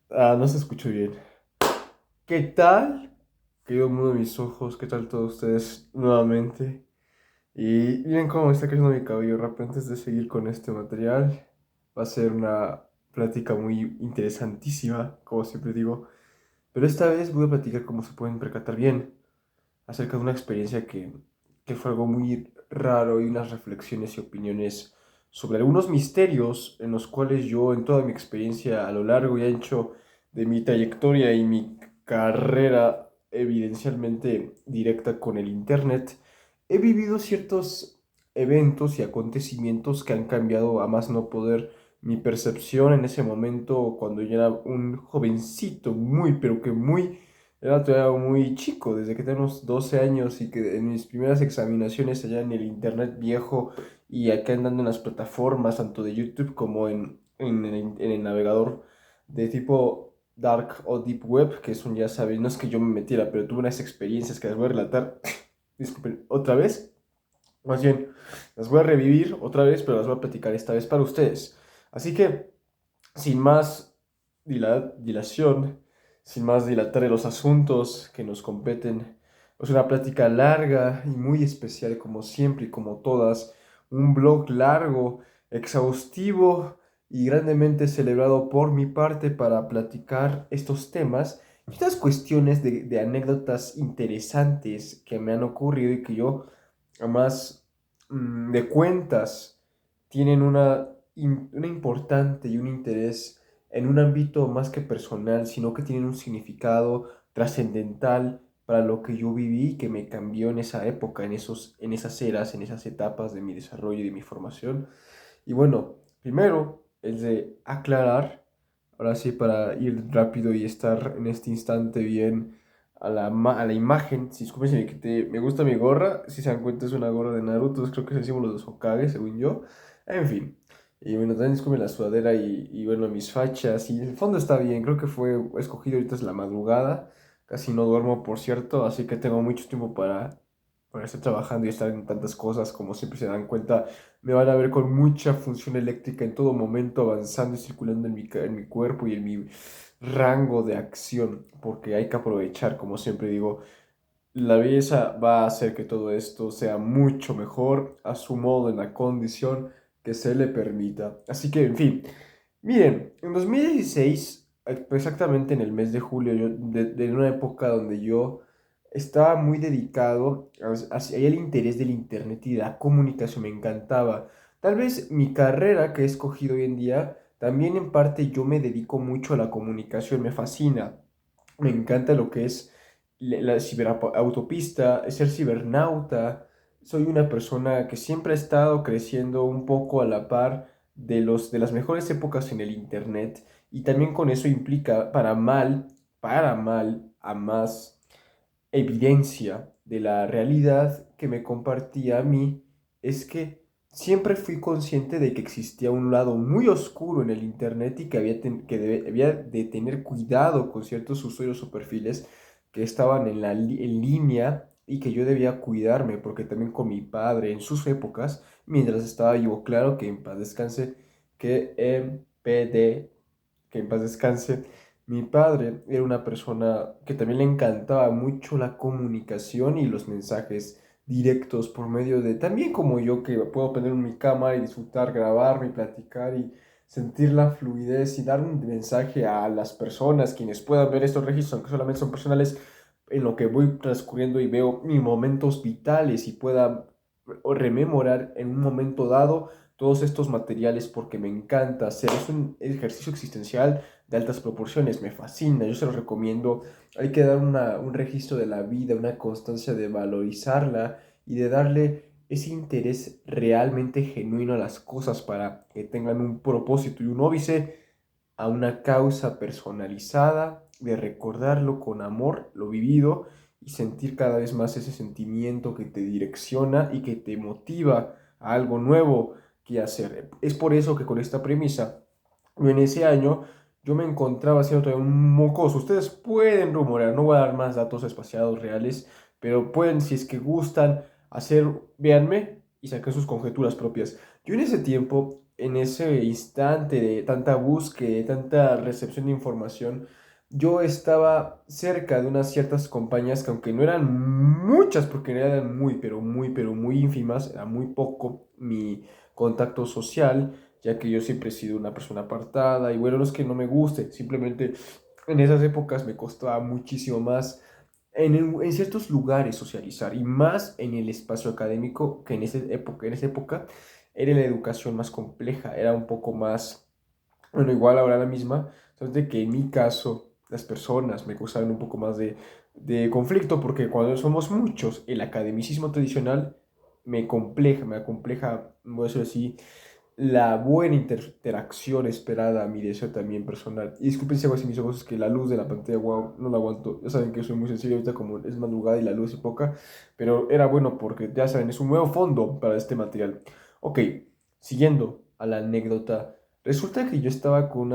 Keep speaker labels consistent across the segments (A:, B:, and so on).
A: No se escucha bien. ¿Qué tal? Querido mundo de mis ojos, ¿qué tal todos ustedes nuevamente? Y miren cómo me está creciendo mi cabello rápido. Antes de seguir con este material, va a ser una plática muy interesantísima, como siempre digo. Pero esta vez voy a platicar, como se pueden percatar bien, acerca de una experiencia que fue algo muy raro y unas reflexiones y opiniones sobre algunos misterios en los cuales yo, en toda mi experiencia a lo largo y ancho de mi trayectoria y mi carrera evidencialmente directa con el Internet, he vivido ciertos eventos y acontecimientos que han cambiado a más no poder mi percepción en ese momento cuando yo era un jovencito, muy, pero que muy era todavía muy chico, desde que tenía unos 12 años y que en mis primeras examinaciones allá en el internet viejo y acá andando en las plataformas, tanto de YouTube como en el navegador de tipo Dark o Deep Web, que son, ya sabes, no es que yo me metiera, pero tuve unas experiencias que las voy a relatar, disculpen, otra vez, más bien, las voy a revivir otra vez, pero las voy a platicar esta vez para ustedes. Así que, sin más dilación, sin más dilatar de los asuntos que nos competen, es una plática larga y muy especial como siempre y como todas, un blog largo, exhaustivo y grandemente celebrado por mi parte para platicar estos temas y estas cuestiones de anécdotas interesantes que me han ocurrido y que yo, además de cuentas, tienen una importante y un interés en un ámbito más que personal, sino que tienen un significado trascendental para lo que yo viví y que me cambió en esa época, en esas eras, en esas etapas de mi desarrollo y de mi formación. Y bueno, primero es de aclarar, ahora sí, para ir rápido y estar en este instante bien a la imagen. Si disculpen si me gusta mi gorra, si se dan cuenta es una gorra de Naruto, creo que es el símbolo de los Hokage, según yo. En fin. Y bueno, también disculpen la sudadera y bueno, mis fachas. Y el fondo está bien, creo que fue escogido ahorita es la madrugada. Casi no duermo, por cierto, así que tengo mucho tiempo para estar trabajando y estar en tantas cosas. Como siempre se dan cuenta, me van a ver con mucha función eléctrica en todo momento, avanzando y circulando en mi cuerpo y en mi rango de acción, porque hay que aprovechar, como siempre digo, la belleza va a hacer que todo esto sea mucho mejor a su modo, en la condición que se le permita. Así que, en fin, miren, en 2016, exactamente en el mes de julio, de una época donde yo estaba muy dedicado hacia el interés del internet y de la comunicación, me encantaba. Tal vez mi carrera que he escogido hoy en día, también en parte yo me dedico mucho a la comunicación, me fascina. Me encanta lo que es la ciberautopista, ser cibernauta. Soy una persona que siempre ha estado creciendo un poco a la par de las mejores épocas en el Internet y también con eso implica para mal, a más evidencia de la realidad que me compartía a mí, es que siempre fui consciente de que existía un lado muy oscuro en el Internet y que había de tener cuidado con ciertos usuarios o perfiles que estaban en línea y que yo debía cuidarme, porque también con mi padre en sus épocas, mientras estaba vivo, claro que en paz descanse, que en PD, que en paz descanse, mi padre era una persona que también le encantaba mucho la comunicación y los mensajes directos por medio de, también como yo que puedo poner mi cámara y disfrutar, grabarme y platicar y sentir la fluidez y dar un mensaje a las personas, quienes puedan ver estos registros, aunque solamente son personales, en lo que voy transcurriendo y veo mis momentos vitales y pueda rememorar en un momento dado todos estos materiales porque me encanta hacer. Es un ejercicio existencial de altas proporciones, me fascina, yo se los recomiendo. Hay que dar un registro de la vida, una constancia de valorizarla y de darle ese interés realmente genuino a las cosas para que tengan un propósito y un óbice a una causa personalizada, de recordarlo con amor, lo vivido, y sentir cada vez más ese sentimiento que te direcciona y que te motiva a algo nuevo que hacer. Es por eso que con esta premisa, en ese año yo me encontraba haciendo todavía un mocoso. Ustedes pueden rumorear, no voy a dar más datos espaciados reales, pero pueden, si es que gustan, hacer, véanme y saquen sus conjeturas propias. Yo en ese tiempo en ese instante de tanta búsqueda, de tanta recepción de información, yo estaba cerca de unas ciertas compañías que aunque no eran muchas, porque eran pero muy ínfimas, era muy poco mi contacto social, ya que yo siempre he sido una persona apartada, y bueno, no es que no me guste, simplemente en esas épocas me costaba muchísimo más en ciertos lugares socializar y más en el espacio académico que en esa época era la educación más compleja, era un poco más, bueno, igual ahora la misma, solamente que en mi caso las personas me causaban un poco más de conflicto porque cuando somos muchos, el academicismo tradicional me acompleja, voy a decir así, la buena interacción esperada a mi deseo también personal. Y disculpen si hago así mis ojos, es que la luz de la pantalla, wow, no la aguanto. Ya saben que soy muy sensible ahorita como es madrugada y la luz es poca, pero era bueno porque ya saben, es un nuevo fondo para este material. Ok, siguiendo a la anécdota, resulta que yo estaba con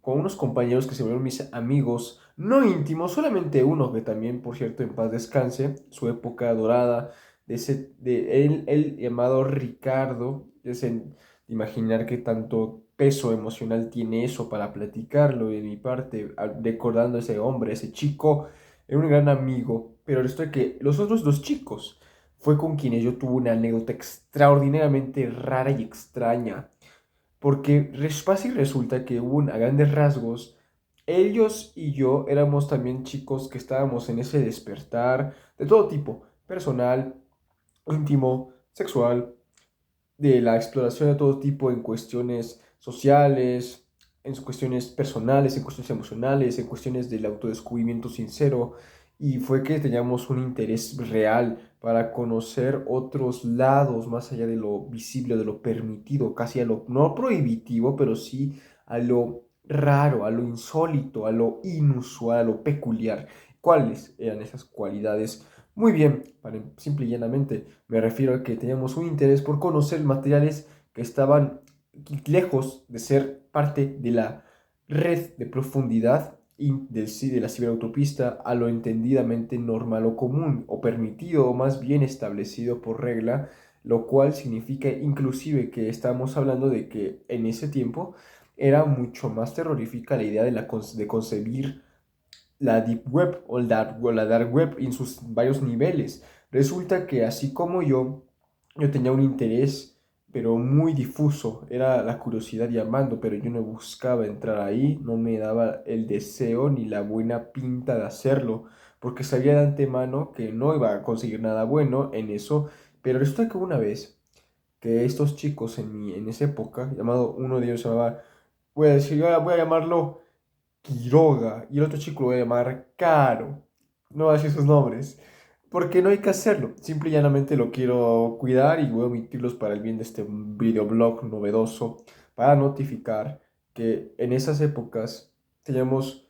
A: unos compañeros que se volvieron mis amigos, no íntimos, solamente uno que también, por cierto, en paz descanse, su época dorada, de él llamado Ricardo, imaginar qué tanto peso emocional tiene eso para platicarlo de mi parte, recordando a ese hombre, ese chico, era un gran amigo, pero esto de que los otros dos chicos fue con quienes yo tuve una anécdota extraordinariamente rara y extraña, porque pasa y resulta que a grandes rasgos, ellos y yo éramos también chicos que estábamos en ese despertar de todo tipo, personal, íntimo, sexual, de la exploración de todo tipo en cuestiones sociales, en cuestiones personales, en cuestiones emocionales, en cuestiones del autodescubrimiento sincero, y fue que teníamos un interés real para conocer otros lados más allá de lo visible, de lo permitido, casi a lo no prohibitivo, pero sí a lo raro, a lo insólito, a lo inusual, a lo peculiar. ¿Cuáles eran esas cualidades? Muy bien, simple y llanamente me refiero a que teníamos un interés por conocer materiales que estaban lejos de ser parte de la red de profundidad de la ciberautopista a lo entendidamente normal o común, o permitido, o más bien establecido por regla, lo cual significa inclusive que estamos hablando de que en ese tiempo era mucho más terrorífica la idea de concebir la Deep Web o la Dark Web en sus varios niveles. Resulta que así como yo tenía un interés, pero muy difuso, era la curiosidad llamando, pero yo no buscaba entrar ahí, no me daba el deseo ni la buena pinta de hacerlo, porque sabía de antemano que no iba a conseguir nada bueno en eso, pero resulta que una vez que estos chicos en esa época, uno de ellos se llamaba, voy a decir, voy a llamarlo Quiroga y el otro chico lo voy a llamar Caro. No voy a decir sus nombres. Porque no hay que hacerlo. Simple y llanamente lo quiero cuidar y voy a omitirlos para el bien de este videoblog novedoso. Para notificar que en esas épocas teníamos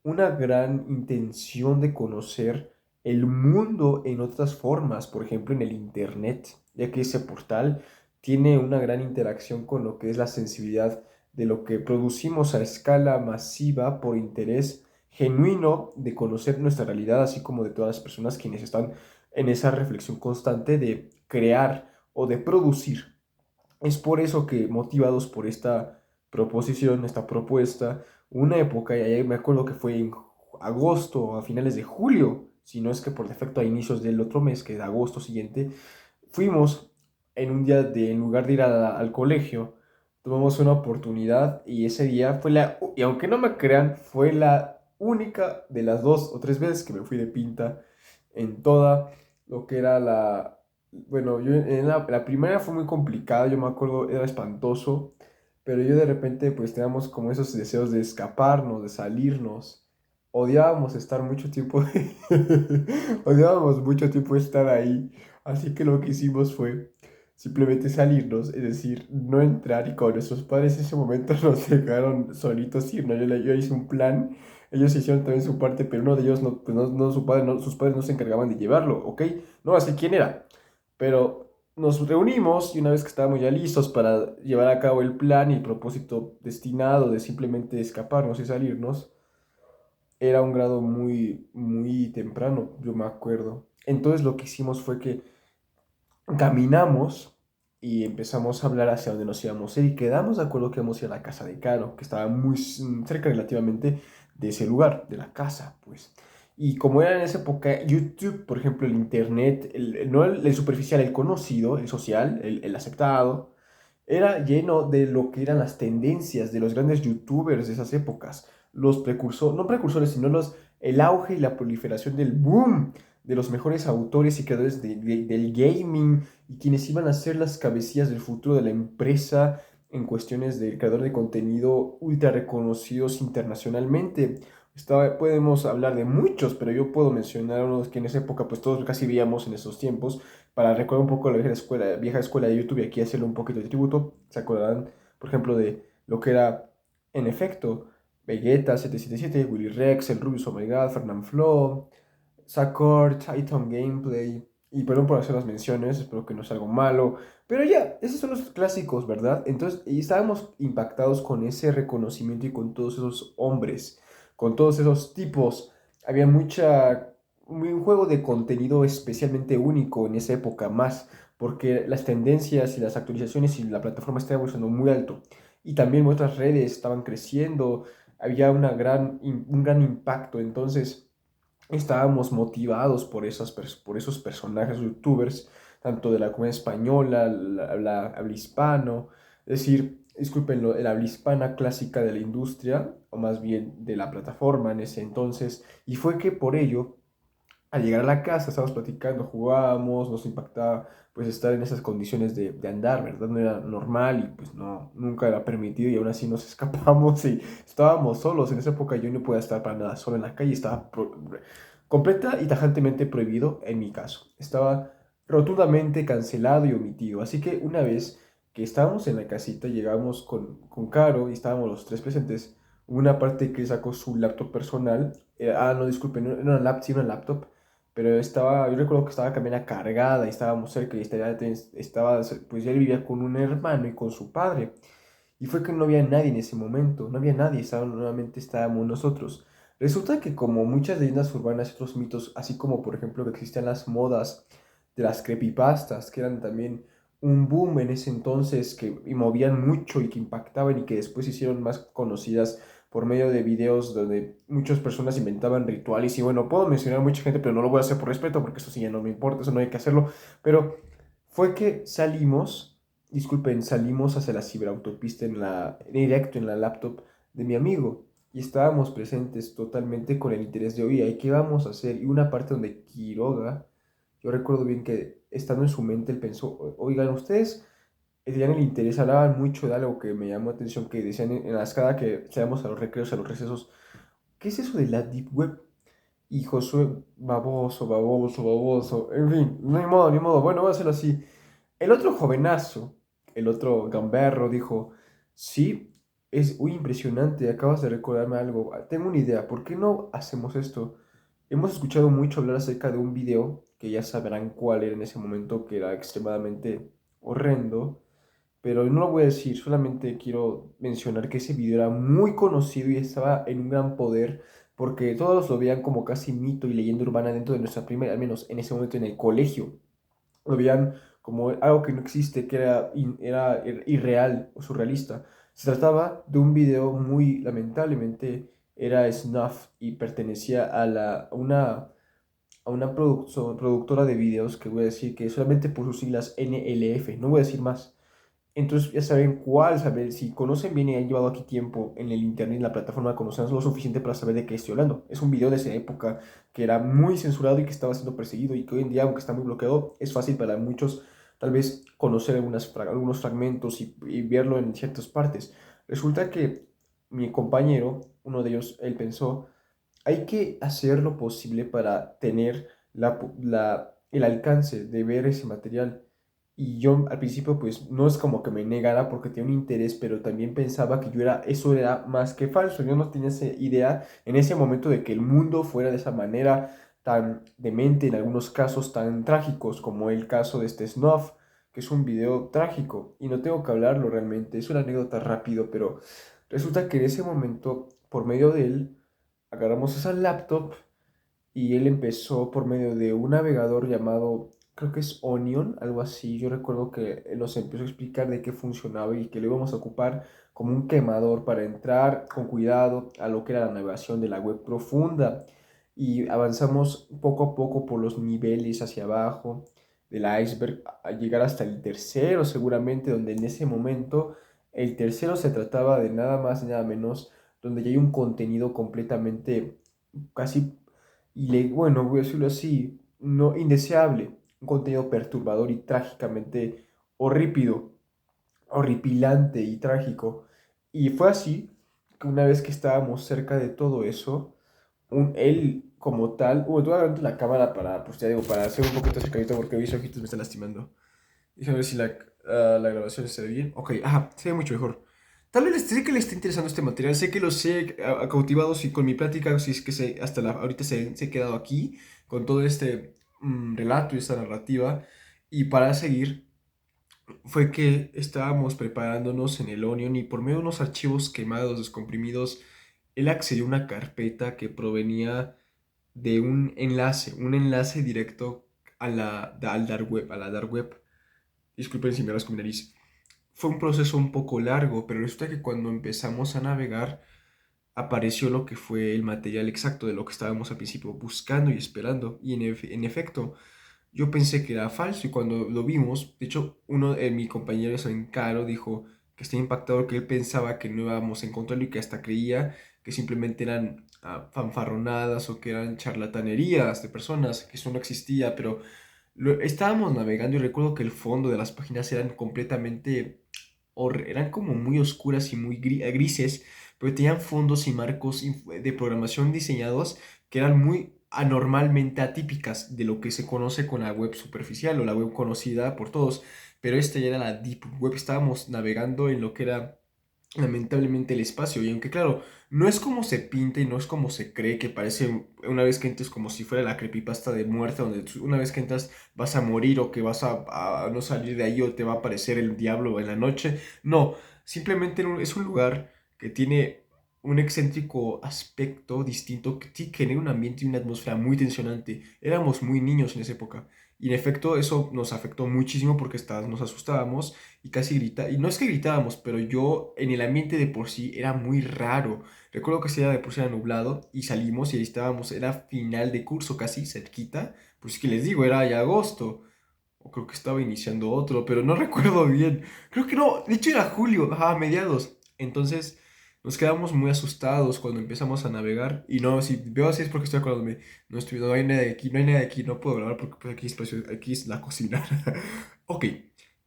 A: una gran intención de conocer el mundo en otras formas. Por ejemplo, en el Internet. Ya que ese portal tiene una gran interacción con lo que es la sensibilidad de lo que producimos a escala masiva por interés genuino de conocer nuestra realidad, así como de todas las personas quienes están en esa reflexión constante de crear o de producir. Es por eso que, motivados por esta proposición, esta propuesta, una época, y ahí me acuerdo que fue en agosto, a finales de julio, si no es que por defecto a inicios del otro mes, que es agosto siguiente, fuimos en un día en lugar de ir al colegio, tomamos una oportunidad y ese día y aunque no me crean, fue la única de las 2 o 3 veces que me fui de pinta en toda lo que era bueno, yo en la primera fue muy complicada, yo me acuerdo, era espantoso, pero yo de repente pues teníamos como esos deseos de escaparnos, de salirnos. Odiábamos estar mucho tiempo, odiábamos mucho tiempo estar ahí. Así que lo que hicimos fue simplemente salirnos, es decir, no entrar y con nuestros padres en ese momento nos dejaron solitos ir, ¿no? Yo hice un plan, ellos hicieron también su parte, pero uno de ellos, no, pues su padre, sus padres no se encargaban de llevarlo, ¿ok? No, así quién era. Pero nos reunimos y una vez que estábamos ya listos para llevar a cabo el plan y el propósito destinado de simplemente escaparnos y salirnos, era un grado muy temprano, yo me acuerdo. Entonces lo que hicimos fue que caminamos y empezamos a hablar hacia dónde nos íbamos a ir y quedamos de acuerdo que íbamos a ir a la casa de Caro, que estaba muy cerca relativamente de ese lugar, de la casa, pues. Y como era en esa época YouTube, por ejemplo, el internet, no el superficial, el conocido, el social, el aceptado, era lleno de lo que eran las tendencias de los grandes youtubers de esas épocas, los precursores, no precursores, sino el auge y la proliferación del boom de los mejores autores y creadores del gaming y quienes iban a ser las cabecillas del futuro de la empresa en cuestiones del creador de contenido ultra reconocidos internacionalmente. Podemos hablar de muchos, pero yo puedo mencionar unos que en esa época pues todos casi veíamos en esos tiempos para recordar un poco la vieja escuela de YouTube y aquí hacerle un poquito de tributo. Se acordarán, por ejemplo, de lo que era en efecto Vegeta 777, Willy Rex, el Rubius Omega, Fernanfloo, Sakor, Titan Gameplay. Y perdón por hacer las menciones, espero que no sea algo malo. Pero ya, esos son los clásicos, ¿verdad? Entonces, y estábamos impactados con ese reconocimiento y con todos esos hombres, con todos esos tipos. Había un juego de contenido especialmente único en esa época, más porque las tendencias y las actualizaciones y la plataforma estaba evolucionando muy alto. Y también otras redes estaban creciendo, había un gran impacto. Entonces, estábamos motivados por esos personajes youtubers, tanto de la comedia española, habla hispano, es decir, disculpen, el habla hispana clásica de la industria, o más bien de la plataforma en ese entonces, y fue que por ello al llegar a la casa, estábamos platicando, jugábamos, nos impactaba pues estar en esas condiciones de andar, ¿verdad? No era normal y pues no, nunca era permitido y aún así nos escapamos y estábamos solos. En esa época yo no podía estar para nada solo en la calle, estaba completa y tajantemente prohibido en mi caso. Estaba rotundamente cancelado y omitido. Así que una vez que estábamos en la casita, llegamos con Caro y estábamos los tres presentes. Una parte que sacó su laptop personal. No, disculpen, no era una laptop, sí, una laptop, pero yo recuerdo que estaba también cargada y estábamos cerca y pues ya él vivía con un hermano y con su padre. Y fue que no había nadie en ese momento, no había nadie, nuevamente estábamos nosotros. Resulta que como muchas leyendas urbanas y otros mitos, así como por ejemplo que existían las modas de las creepypastas, que eran también un boom en ese entonces, y movían mucho y que impactaban y que después se hicieron más conocidas por medio de videos donde muchas personas inventaban rituales y bueno, puedo mencionar a mucha gente, pero no lo voy a hacer por respeto porque eso sí ya no me importa, eso no hay que hacerlo, pero fue que salimos hacia la ciberautopista directo en la laptop de mi amigo y estábamos presentes totalmente con el interés de, oye, ¿qué vamos a hacer? Y una parte donde Quiroga, yo recuerdo bien que estando en su mente él pensó, oigan, ustedes tenían el interés, hablaban mucho de algo que me llamó la atención, que decían en la escala que salíamos a los recreos, a los recesos, ¿qué es eso de la Deep Web? Y Josué, baboso, baboso, baboso, en fin, no hay modo, ni modo, bueno, voy a hacerlo así. El otro jovenazo, el otro gamberro, dijo, sí, es muy impresionante, acabas de recordarme algo, tengo una idea, ¿por qué no hacemos esto? Hemos escuchado mucho hablar acerca de un video, que ya sabrán cuál era en ese momento, que era extremadamente horrendo, pero no lo voy a decir, solamente quiero mencionar que ese video era muy conocido y estaba en un gran poder, porque todos lo veían como casi mito y leyenda urbana dentro de nuestra primera, al menos en ese momento en el colegio lo veían como algo que no existe, que era irreal o surrealista. Se trataba de un video muy, lamentablemente, era snuff y pertenecía a una productora de videos que voy a decir que solamente por sus siglas NLF, no voy a decir más. Entonces ya saben cuál, saber si conocen bien y han llevado aquí tiempo en el internet, en la plataforma, conocen lo suficiente para saber de qué estoy hablando. Es un video de esa época que era muy censurado y que estaba siendo perseguido y que hoy en día, aunque está muy bloqueado, es fácil para muchos tal vez conocer algunos fragmentos y verlo en ciertas partes. Resulta que mi compañero, uno de ellos, él pensó, hay que hacer lo posible para tener el alcance de ver ese material. Y yo al principio pues no es como que me negara porque tenía un interés, pero también pensaba que eso era más que falso. Yo no tenía esa idea en ese momento de que el mundo fuera de esa manera tan demente, en algunos casos tan trágicos como el caso de este Snuff, que es un video trágico y no tengo que hablarlo realmente, es una anécdota rápido, pero resulta que en ese momento, por medio de él, agarramos esa laptop y él empezó por medio de un navegador llamado creo que es Onion, algo así. Yo recuerdo que nos empezó a explicar de qué funcionaba y que lo íbamos a ocupar como un quemador para entrar con cuidado a lo que era la navegación de la web profunda. Y avanzamos poco a poco por los niveles hacia abajo del iceberg a llegar hasta el tercero seguramente, donde en ese momento el tercero se trataba de nada más y nada menos, donde ya hay un contenido completamente casi, bueno, voy a decirlo así, no indeseable, un contenido perturbador y trágicamente horrípido, horripilante y trágico. Y fue así que una vez que estábamos cerca de todo eso, él como tal, te voy a dar la cámara para, pues ya digo, para hacer un poquito acercadito porque mis ojitos me están lastimando. Déjame ver si la grabación se ve bien. Ok, ajá, se ve mucho mejor. Tal vez sé que le esté interesando este material, sé que lo sé cautivados y con mi plática, si es que ahorita se he quedado aquí con todo este relato y esta narrativa. Y para seguir, fue que estábamos preparándonos en el Onion y por medio de unos archivos quemados, descomprimidos, él accedió a una carpeta que provenía de un enlace directo al dark web, a la dark web. Disculpen si me rasco mi nariz. Fue un proceso un poco largo, pero resulta que cuando empezamos a navegar apareció lo que fue el material exacto de lo que estábamos al principio buscando y esperando. Y en efecto, yo pensé que era falso y cuando lo vimos, de hecho, uno de mis compañeros en Caro dijo que estaba impactado, que él pensaba que no íbamos a encontrarlo y que hasta creía que simplemente eran fanfarronadas o que eran charlatanerías de personas, que eso no existía, pero estábamos navegando y recuerdo que el fondo de las páginas eran completamente, eran como muy oscuras y muy grises, pero tenían fondos y marcos de programación diseñados que eran muy anormalmente atípicas de lo que se conoce con la web superficial o la web conocida por todos, pero esta ya era la deep web, estábamos navegando en lo que era lamentablemente el espacio. Y aunque claro, no es como se pinta y no es como se cree, que parece una vez que entres como si fuera la creepypasta de muerte, donde una vez que entras vas a morir o que vas a no salir de ahí o te va a aparecer el diablo en la noche. No, simplemente es un lugar que tiene un excéntrico aspecto distinto que sí genera un ambiente y una atmósfera muy tensionante. Éramos muy niños en esa época. Y en efecto eso nos afectó muchísimo porque nos asustábamos y casi grita, y no es que gritábamos, pero yo en el ambiente de por sí era muy raro. Recuerdo que ese día de por sí era nublado y salimos y ahí estábamos, era final de curso casi cerquita, pues es que les digo, era ya agosto, o creo que estaba iniciando otro, pero no recuerdo bien. Creo que no, de hecho era julio, ajá, mediados. Entonces nos quedamos muy asustados cuando empezamos a navegar y no, si veo así es porque estoy acordándome, no hay nada de aquí, no hay nada de aquí, no puedo hablar porque pues, aquí es la cocina. Ok,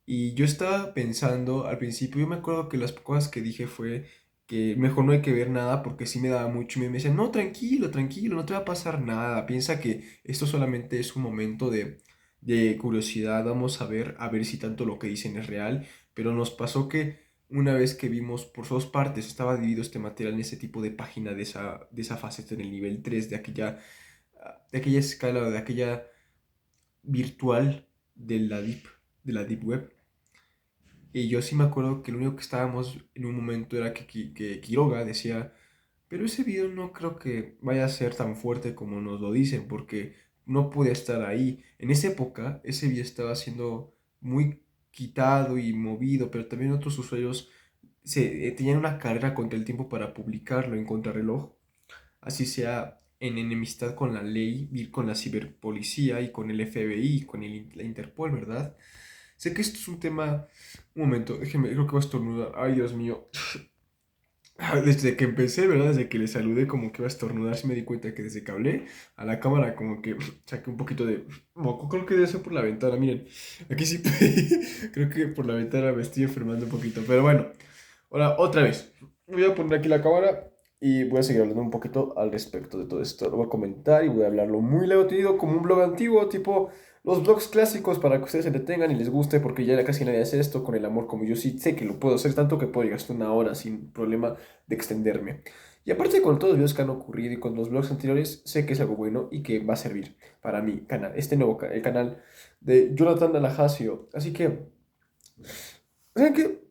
A: y yo estaba pensando, al principio yo me acuerdo que las cosas que dije fue que mejor no hay que ver nada porque sí me daba mucho miedo. Me decían, no, tranquilo, tranquilo, no te va a pasar nada. Piensa que esto solamente es un momento de curiosidad. Vamos a ver si tanto lo que dicen es real. Pero nos pasó que una vez que vimos por dos partes, estaba dividido este material en ese tipo de página de esa faceta en el nivel 3 de aquella escala, de aquella virtual de de la deep web. Y yo sí me acuerdo que lo único que estábamos en un momento era que Quiroga decía, pero ese video no creo que vaya a ser tan fuerte como nos lo dicen, porque no pude estar ahí. En esa época, ese video estaba siendo muy quitado y movido, pero también otros usuarios tenían una carrera contra el tiempo para publicarlo en contrarreloj, así sea en enemistad con la ley, y con la ciberpolicía y con el FBI, con la Interpol, ¿verdad? Sé que esto es un tema. Un momento, déjeme, creo que voy a estornudar. Ay, Dios mío. Desde que empecé, ¿verdad? Desde que le saludé, como que iba a estornudar, sí me di cuenta que desde que hablé a la cámara, como que saqué un poquito de moco. Creo que debe ser por la ventana, miren. Aquí sí, creo que por la ventana me estoy enfermando un poquito. Pero bueno, ahora otra vez. Voy a poner aquí la cámara y voy a seguir hablando un poquito al respecto de todo esto. Lo voy a comentar y voy a hablarlo muy largo, tenido como un blog antiguo, tipo los blogs clásicos para que ustedes se detengan y les guste, porque ya casi nadie hace esto con el amor como yo sí sé que lo puedo hacer, tanto que puedo llegar hasta una hora sin problema de extenderme. Y aparte con todos los videos que han ocurrido y con los blogs anteriores, sé que es algo bueno y que va a servir para mi canal, este nuevo el canal de Jonathan Alajasio. Así que, ¿saben qué?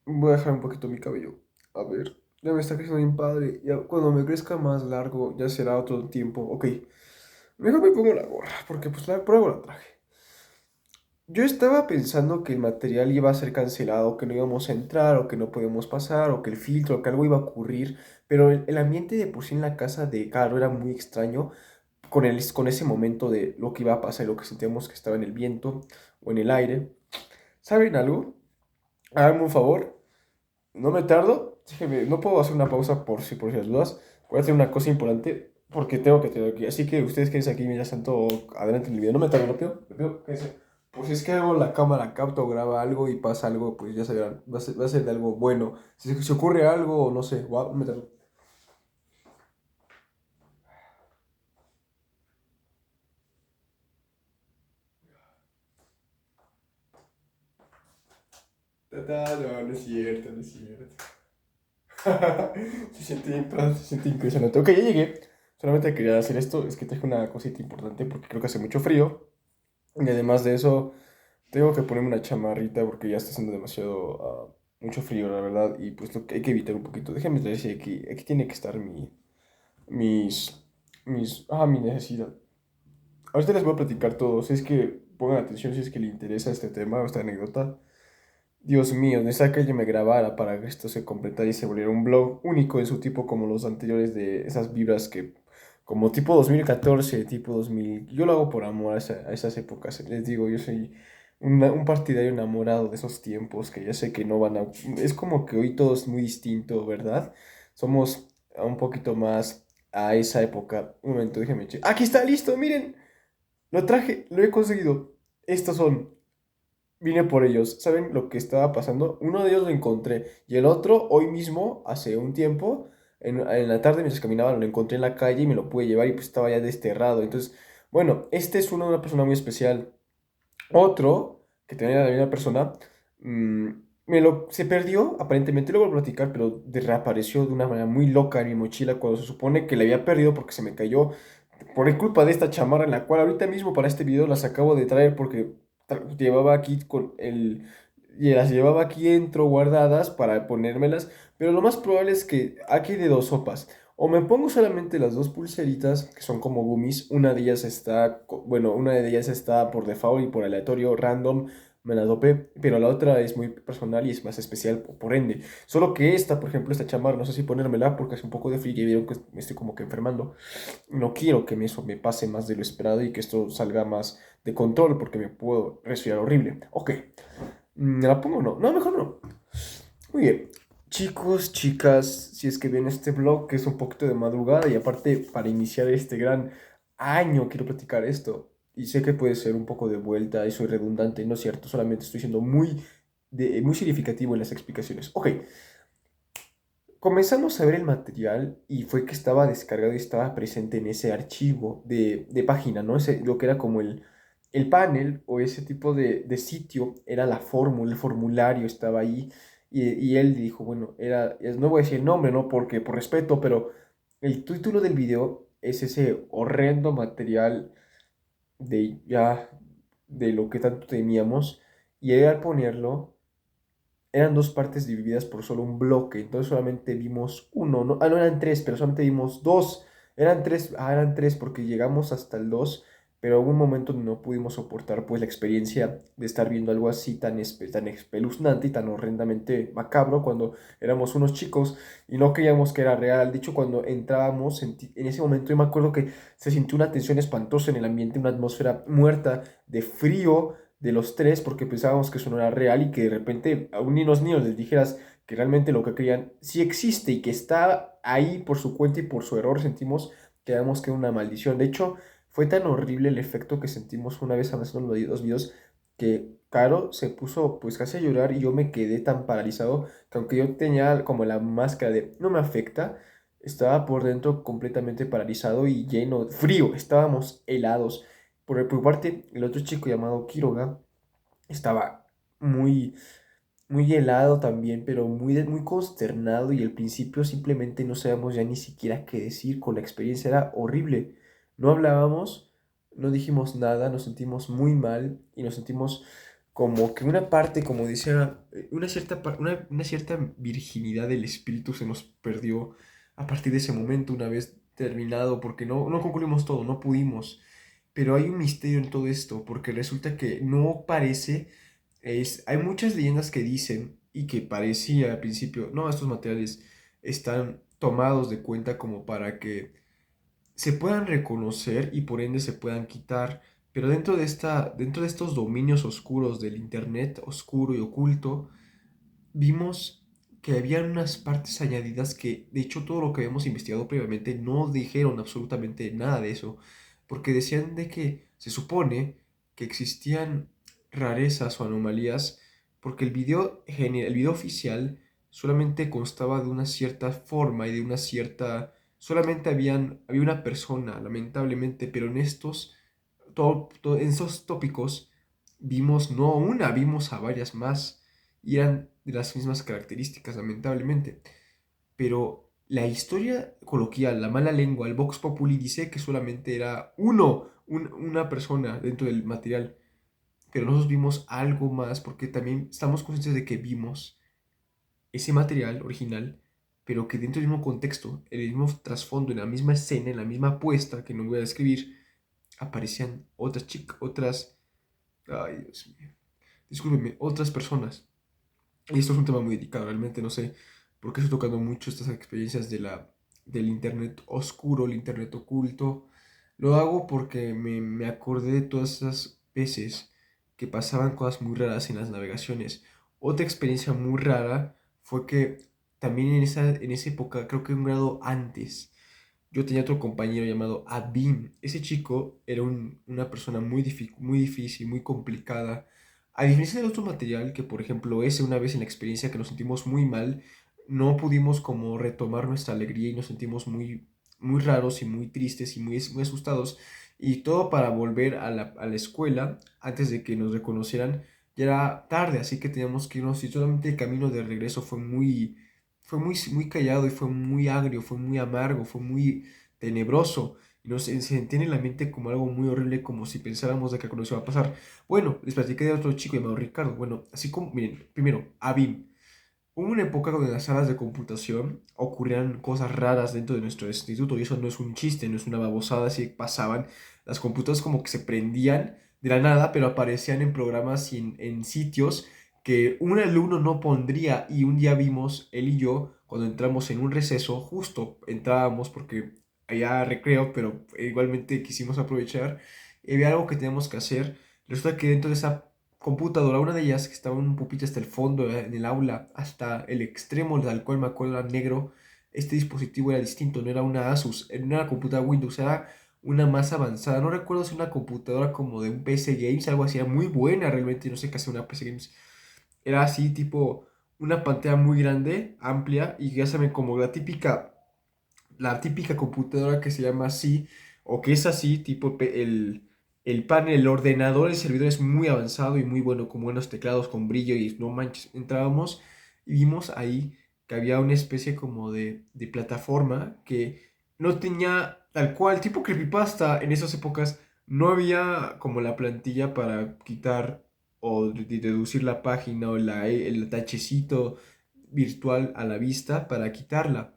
A: Voy a dejar un poquito mi cabello. A ver, ya me está creciendo bien padre. Ya cuando me crezca más largo, ya será otro tiempo. Ok, Mejor me pongo la gorra, porque pues por algo la traje. Yo estaba pensando que el material iba a ser cancelado, que no íbamos a entrar, o que no podíamos pasar, o que el filtro, o que algo iba a ocurrir, pero el ambiente de por sí en la casa de Caro era muy extraño, con ese momento de lo que iba a pasar y lo que sentíamos que estaba en el viento o en el aire. ¿Saben algo? Háganme un favor, no me tardo, déjenme, no puedo hacer una pausa por si las dudas, voy a hacer una cosa importante porque tengo que tener aquí, así que ustedes quédense aquí mientras tanto adelante en el video, no me tardo, lo pido, quédense. Pues si es que algo la cámara capta o graba algo y pasa algo, pues ya sabrán, va a ser de algo bueno. Si se ocurre algo, no sé, wow, no me tardo. No, no es cierto, no es cierto. Se siente impresionante. Ok, ya llegué. Solamente quería hacer esto. Es que traje una cosita importante porque creo que hace mucho frío. Y además de eso, tengo que ponerme una chamarrita porque ya está haciendo demasiado, mucho frío, la verdad. Y pues lo que hay que evitar un poquito. Déjame ver si aquí tiene que estar mis, mi necesidad. Ahorita les voy a platicar todo. Si es que pongan atención, si es que les interesa este tema o esta anécdota. Dios mío, de esa calle me grabara para que esto se completara y se volviera un blog único en su tipo como los anteriores de esas vibras que, como tipo 2014 tipo 2000 yo lo hago por amor a esas épocas. Les digo, yo soy un partidario enamorado de esos tiempos que ya sé que no van a... Es como que hoy todo es muy distinto, ¿verdad? Somos un poquito más a esa época. Un momento, déjenme checar. Aquí está, listo, miren. Lo traje, lo he conseguido. Estos son. Vine por ellos. ¿Saben lo que estaba pasando? Uno de ellos lo encontré y el otro, hoy mismo, hace un tiempo, en la tarde mientras caminaba, lo encontré en la calle y me lo pude llevar y pues estaba ya desterrado. Entonces, bueno, este es uno de una persona muy especial. Otro, que tenía la misma persona, mm, se perdió, aparentemente lo voy a platicar, pero reapareció de una manera muy loca en mi mochila cuando se supone que la había perdido porque se me cayó por culpa de esta chamarra en la cual ahorita mismo para este video las acabo de traer porque llevaba aquí y las llevaba aquí dentro guardadas para ponérmelas, pero lo más probable es que aquí hay de dos sopas. O me pongo solamente las dos pulseritas, que son como gummies, una de ellas está, bueno, una de ellas está por default y por aleatorio, random, me la dopé, pero la otra es muy personal y es más especial por ende. Solo que esta, por ejemplo, esta chamarra, no sé si ponérmela porque hace un poco de frío y vieron que me estoy como que enfermando. No quiero que eso me pase más de lo esperado y que esto salga más de control porque me puedo resfriar horrible. Ok, ¿me la pongo o no? No, mejor no. Muy bien. Chicos, chicas, si es que ven este vlog que es un poquito de madrugada y aparte para iniciar este gran año quiero platicar esto. Y sé que puede ser un poco de vuelta y soy redundante, no es cierto, solamente estoy siendo muy significativo en las explicaciones. Ok, comenzamos a ver el material y fue que estaba descargado y estaba presente en ese archivo de página, ¿no? Lo que era como el panel o ese tipo de sitio era la fórmula, el formulario estaba ahí y él dijo, bueno, no voy a decir el nombre, ¿no? Porque por respeto, pero el título del video es ese horrendo material de lo que tanto temíamos y él al ponerlo eran dos partes divididas por solo un bloque, entonces solamente vimos uno, no, no eran tres, pero solamente vimos dos, eran tres porque llegamos hasta el dos, pero hubo un momento donde no pudimos soportar pues la experiencia de estar viendo algo así tan espeluznante y tan horrendamente macabro cuando éramos unos chicos y no creíamos que era real. De hecho, cuando entrábamos, en ese momento yo me acuerdo que se sintió una tensión espantosa en el ambiente, una atmósfera muerta de frío de los tres porque pensábamos que eso no era real y que de repente a unos niños les dijeras que realmente lo que creían sí existe y que está ahí por su cuenta y por su error, sentimos que damos que era una maldición. De hecho, fue tan horrible el efecto que sentimos una vez avanzando los videos que Caro se puso pues casi a llorar y yo me quedé tan paralizado que aunque yo tenía como la máscara de no me afecta, estaba por dentro completamente paralizado y lleno, frío, estábamos helados. Por parte, el otro chico llamado Quiroga estaba muy, muy helado también, pero muy consternado y al principio simplemente no sabíamos ya ni siquiera qué decir con la experiencia, era horrible. No hablábamos, no dijimos nada, nos sentimos muy mal y nos sentimos como que una parte, como decía, una cierta virginidad del espíritu se nos perdió a partir de ese momento, una vez terminado porque no concluimos todo, no pudimos. Pero hay un misterio en todo esto, porque resulta que no parece, hay muchas leyendas que dicen y que parecía al principio, no, estos materiales están tomados de cuenta como para que se puedan reconocer y por ende se puedan quitar. Pero dentro de estos dominios oscuros del internet, oscuro y oculto, vimos que habían unas partes añadidas que, de hecho, todo lo que habíamos investigado previamente no dijeron absolutamente nada de eso, porque decían de que se supone que existían rarezas o anomalías, porque el video oficial solamente constaba de una cierta forma y de una cierta, solamente había una persona, lamentablemente, pero en en estos tópicos vimos no una, vimos a varias más y eran de las mismas características, lamentablemente. Pero la historia coloquial, la mala lengua, el Vox Populi dice que solamente era una persona dentro del material. Pero nosotros vimos algo más porque también estamos conscientes de que vimos ese material original, pero que dentro del mismo contexto, en el mismo trasfondo, en la misma escena, en la misma puesta, que no voy a describir, aparecían otras chicas, ay Dios mío, discúlpenme, otras personas. Y esto es un tema muy delicado, realmente no sé por qué estoy tocando mucho estas experiencias del internet oscuro, el internet oculto. Lo hago porque me acordé de todas esas veces que pasaban cosas muy raras en las navegaciones. Otra experiencia muy rara fue que también en esa época, creo que un grado antes, yo tenía otro compañero llamado Abim. Ese chico era una persona muy difícil, muy complicada. A diferencia del otro material, que por ejemplo ese una vez en la experiencia que nos sentimos muy mal, no pudimos como retomar nuestra alegría y nos sentimos muy raros y muy tristes y muy asustados. Y todo para volver a la escuela antes de que nos reconocieran. Ya era tarde, así que teníamos que irnos y solamente el camino de regreso muy callado y fue muy agrio, fue muy amargo, fue muy tenebroso. Y se entiende en la mente como algo muy horrible, como si pensáramos de que algo nos iba a pasar. Bueno, les platiqué de otro chico llamado Ricardo. Bueno, así como, miren, primero, Abim. Hubo una época donde en las salas de computación ocurrían cosas raras dentro de nuestro instituto, y eso no es un chiste, no es una babosada, así pasaban. Las computadoras como que se prendían de la nada, pero aparecían en programas y en sitios que un alumno no pondría. Y un día vimos, él y yo, cuando entramos en un receso, justo entrábamos porque había recreo, pero igualmente quisimos aprovechar, y había algo que teníamos que hacer. Resulta que dentro de esa computadora, una de ellas que estaba en un pupitre hasta el fondo, en el aula, hasta el extremo del cual me acuerdo era negro. Este dispositivo era distinto, no era una Asus, no era una computadora Windows, era una más avanzada. No recuerdo si una computadora como de un PC Games, algo así, era muy buena realmente, no sé qué hacía una PC Games. Era así, tipo, una pantalla muy grande, amplia, y ya saben, como la típica computadora que se llama así, o que es así, tipo el panel, el ordenador, el servidor es muy avanzado y muy bueno, con buenos teclados, con brillo, y no manches, entrábamos y vimos ahí que había una especie como de plataforma que no tenía tal cual, tipo creepypasta en esas épocas, no había como la plantilla para quitar o deducir la página o el tachecito virtual a la vista para quitarla.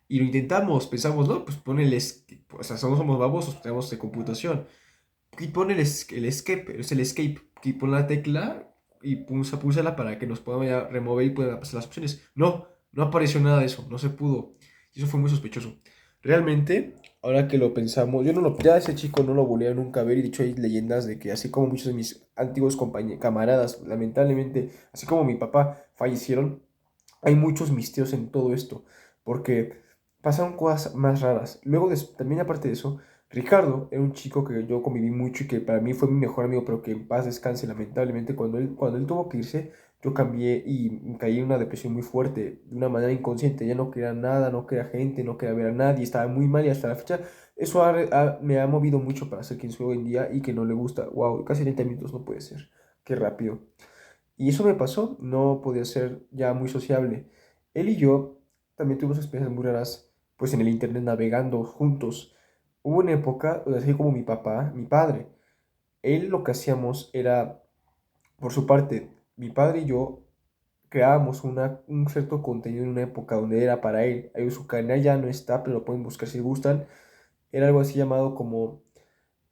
A: Y lo intentamos, pensamos, no, pues pon o sea, somos babosos, tenemos de computación. Y pon el escape, es el escape, y pon la tecla y púlsala para que nos podamos ya remover y puedan pasar las opciones. No, no apareció nada de eso, no se pudo. Y eso fue muy sospechoso. Realmente, ahora que lo pensamos, yo no lo, ya ese chico no lo volví a nunca ver, y de hecho hay leyendas de que así como muchos de mis antiguos camaradas, lamentablemente, así como mi papá, fallecieron, hay muchos misterios en todo esto, porque pasaron cosas más raras. Luego, también aparte de eso, Ricardo era un chico que yo conviví mucho y que para mí fue mi mejor amigo, pero que en paz descanse. Lamentablemente, cuando él tuvo que irse, yo cambié y caí en una depresión muy fuerte, de una manera inconsciente. Ya no quería nada, no quería gente, no quería ver a nadie, estaba muy mal y hasta la fecha eso me ha movido mucho para ser quien soy hoy en día y que no le gusta. Wow, casi 30 minutos no puede ser. Qué rápido. Y eso me pasó, no podía ser ya muy sociable. Él y yo también tuvimos experiencias muy raras, pues en el internet navegando juntos. Hubo una época, así como mi papá, mi padre, él lo que hacíamos era, por su parte, mi padre y yo creábamos un cierto contenido en una época donde era para él. Ahí su canal ya no está, pero lo pueden buscar si gustan. Era algo así llamado como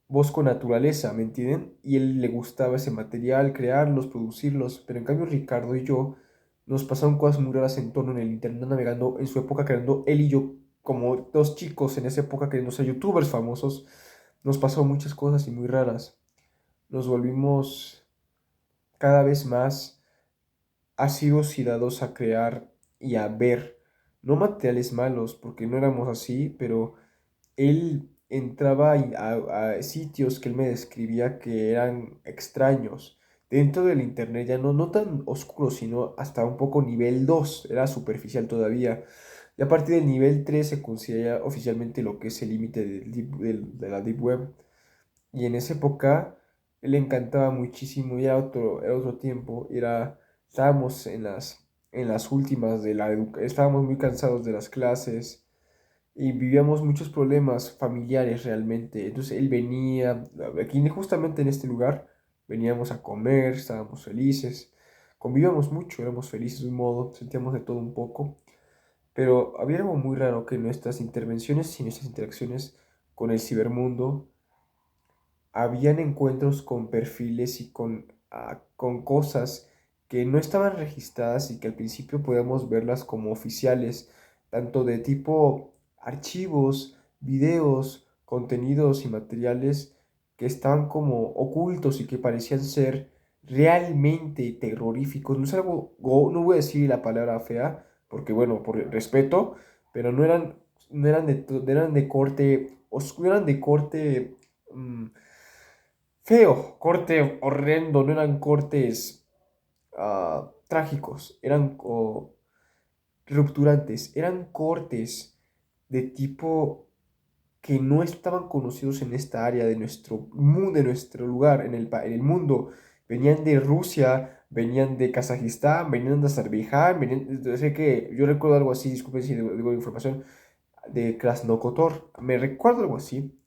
A: Voz con Naturaleza, ¿me entienden? Y él le gustaba ese material, crearlos, producirlos. Pero en cambio Ricardo y yo nos pasaron cosas muy raras en torno en el internet navegando en su época creando él y yo como dos chicos en esa época queriendo ser youtubers famosos. Nos pasó muchas cosas y muy raras. Nos volvimos cada vez más asiduos y dados a crear y a ver, no materiales malos, porque no éramos así, pero él entraba a sitios que él me describía que eran extraños. Dentro del internet ya no tan oscuro, sino hasta un poco nivel 2 era superficial todavía. Y a partir del nivel 3 se considera oficialmente lo que es el límite de la Deep Web. Y en esa época él le encantaba muchísimo, y era otro tiempo, estábamos en las últimas estábamos muy cansados de las clases y vivíamos muchos problemas familiares realmente. Entonces él venía, aquí justamente en este lugar, veníamos a comer, estábamos felices, convivíamos mucho, éramos felices de un modo, sentíamos de todo un poco, pero había algo muy raro que nuestras intervenciones y nuestras interacciones con el cibermundo habían encuentros con perfiles y con cosas que no estaban registradas y que al principio podíamos verlas como oficiales, tanto de tipo archivos, videos, contenidos y materiales que estaban como ocultos y que parecían ser realmente terroríficos. No es algo, no voy a decir la palabra fea, porque bueno, por respeto, pero no eran de corte oscuro, eran de corte feo, corte horrendo, no eran cortes trágicos, eran rupturantes, eran cortes de tipo que no estaban conocidos en esta área de nuestro mundo, de nuestro lugar en el mundo. Venían de Rusia, venían de Kazajistán, venían de Azerbaiyán, sé que yo recuerdo algo así, disculpen si digo información, de Krasnokotor, me recuerdo algo así,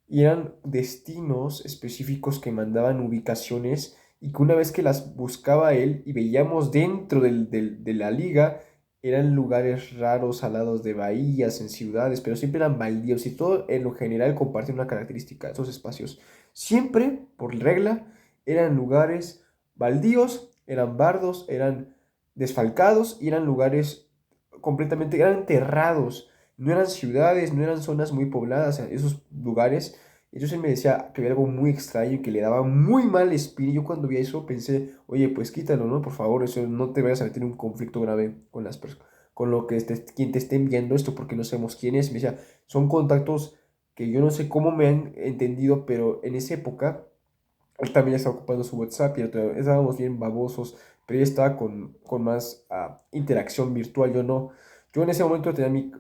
A: y eran destinos específicos que mandaban ubicaciones y que una vez que las buscaba él y veíamos dentro de la liga, eran lugares raros, al lado de bahías, en ciudades, pero siempre eran baldíos y todo en lo general compartían una característica, esos espacios. Siempre, por regla, eran lugares baldíos, eran bardos, eran desfalcados y eran lugares completamente, eran enterrados, no eran ciudades, no eran zonas muy pobladas, esos lugares. Entonces él me decía que había algo muy extraño y que le daba muy mal espíritu. Yo cuando vi eso pensé, oye, pues quítalo, ¿no? Por favor, eso no te vayas a meter en un conflicto grave con las personas, con lo que quien te esté enviando esto, porque no sabemos quién es. Me decía, son contactos que yo no sé cómo me han entendido, pero en esa época él también estaba ocupando su WhatsApp y estábamos bien babosos, pero ella estaba con más interacción virtual, yo no. Yo en ese momento tenía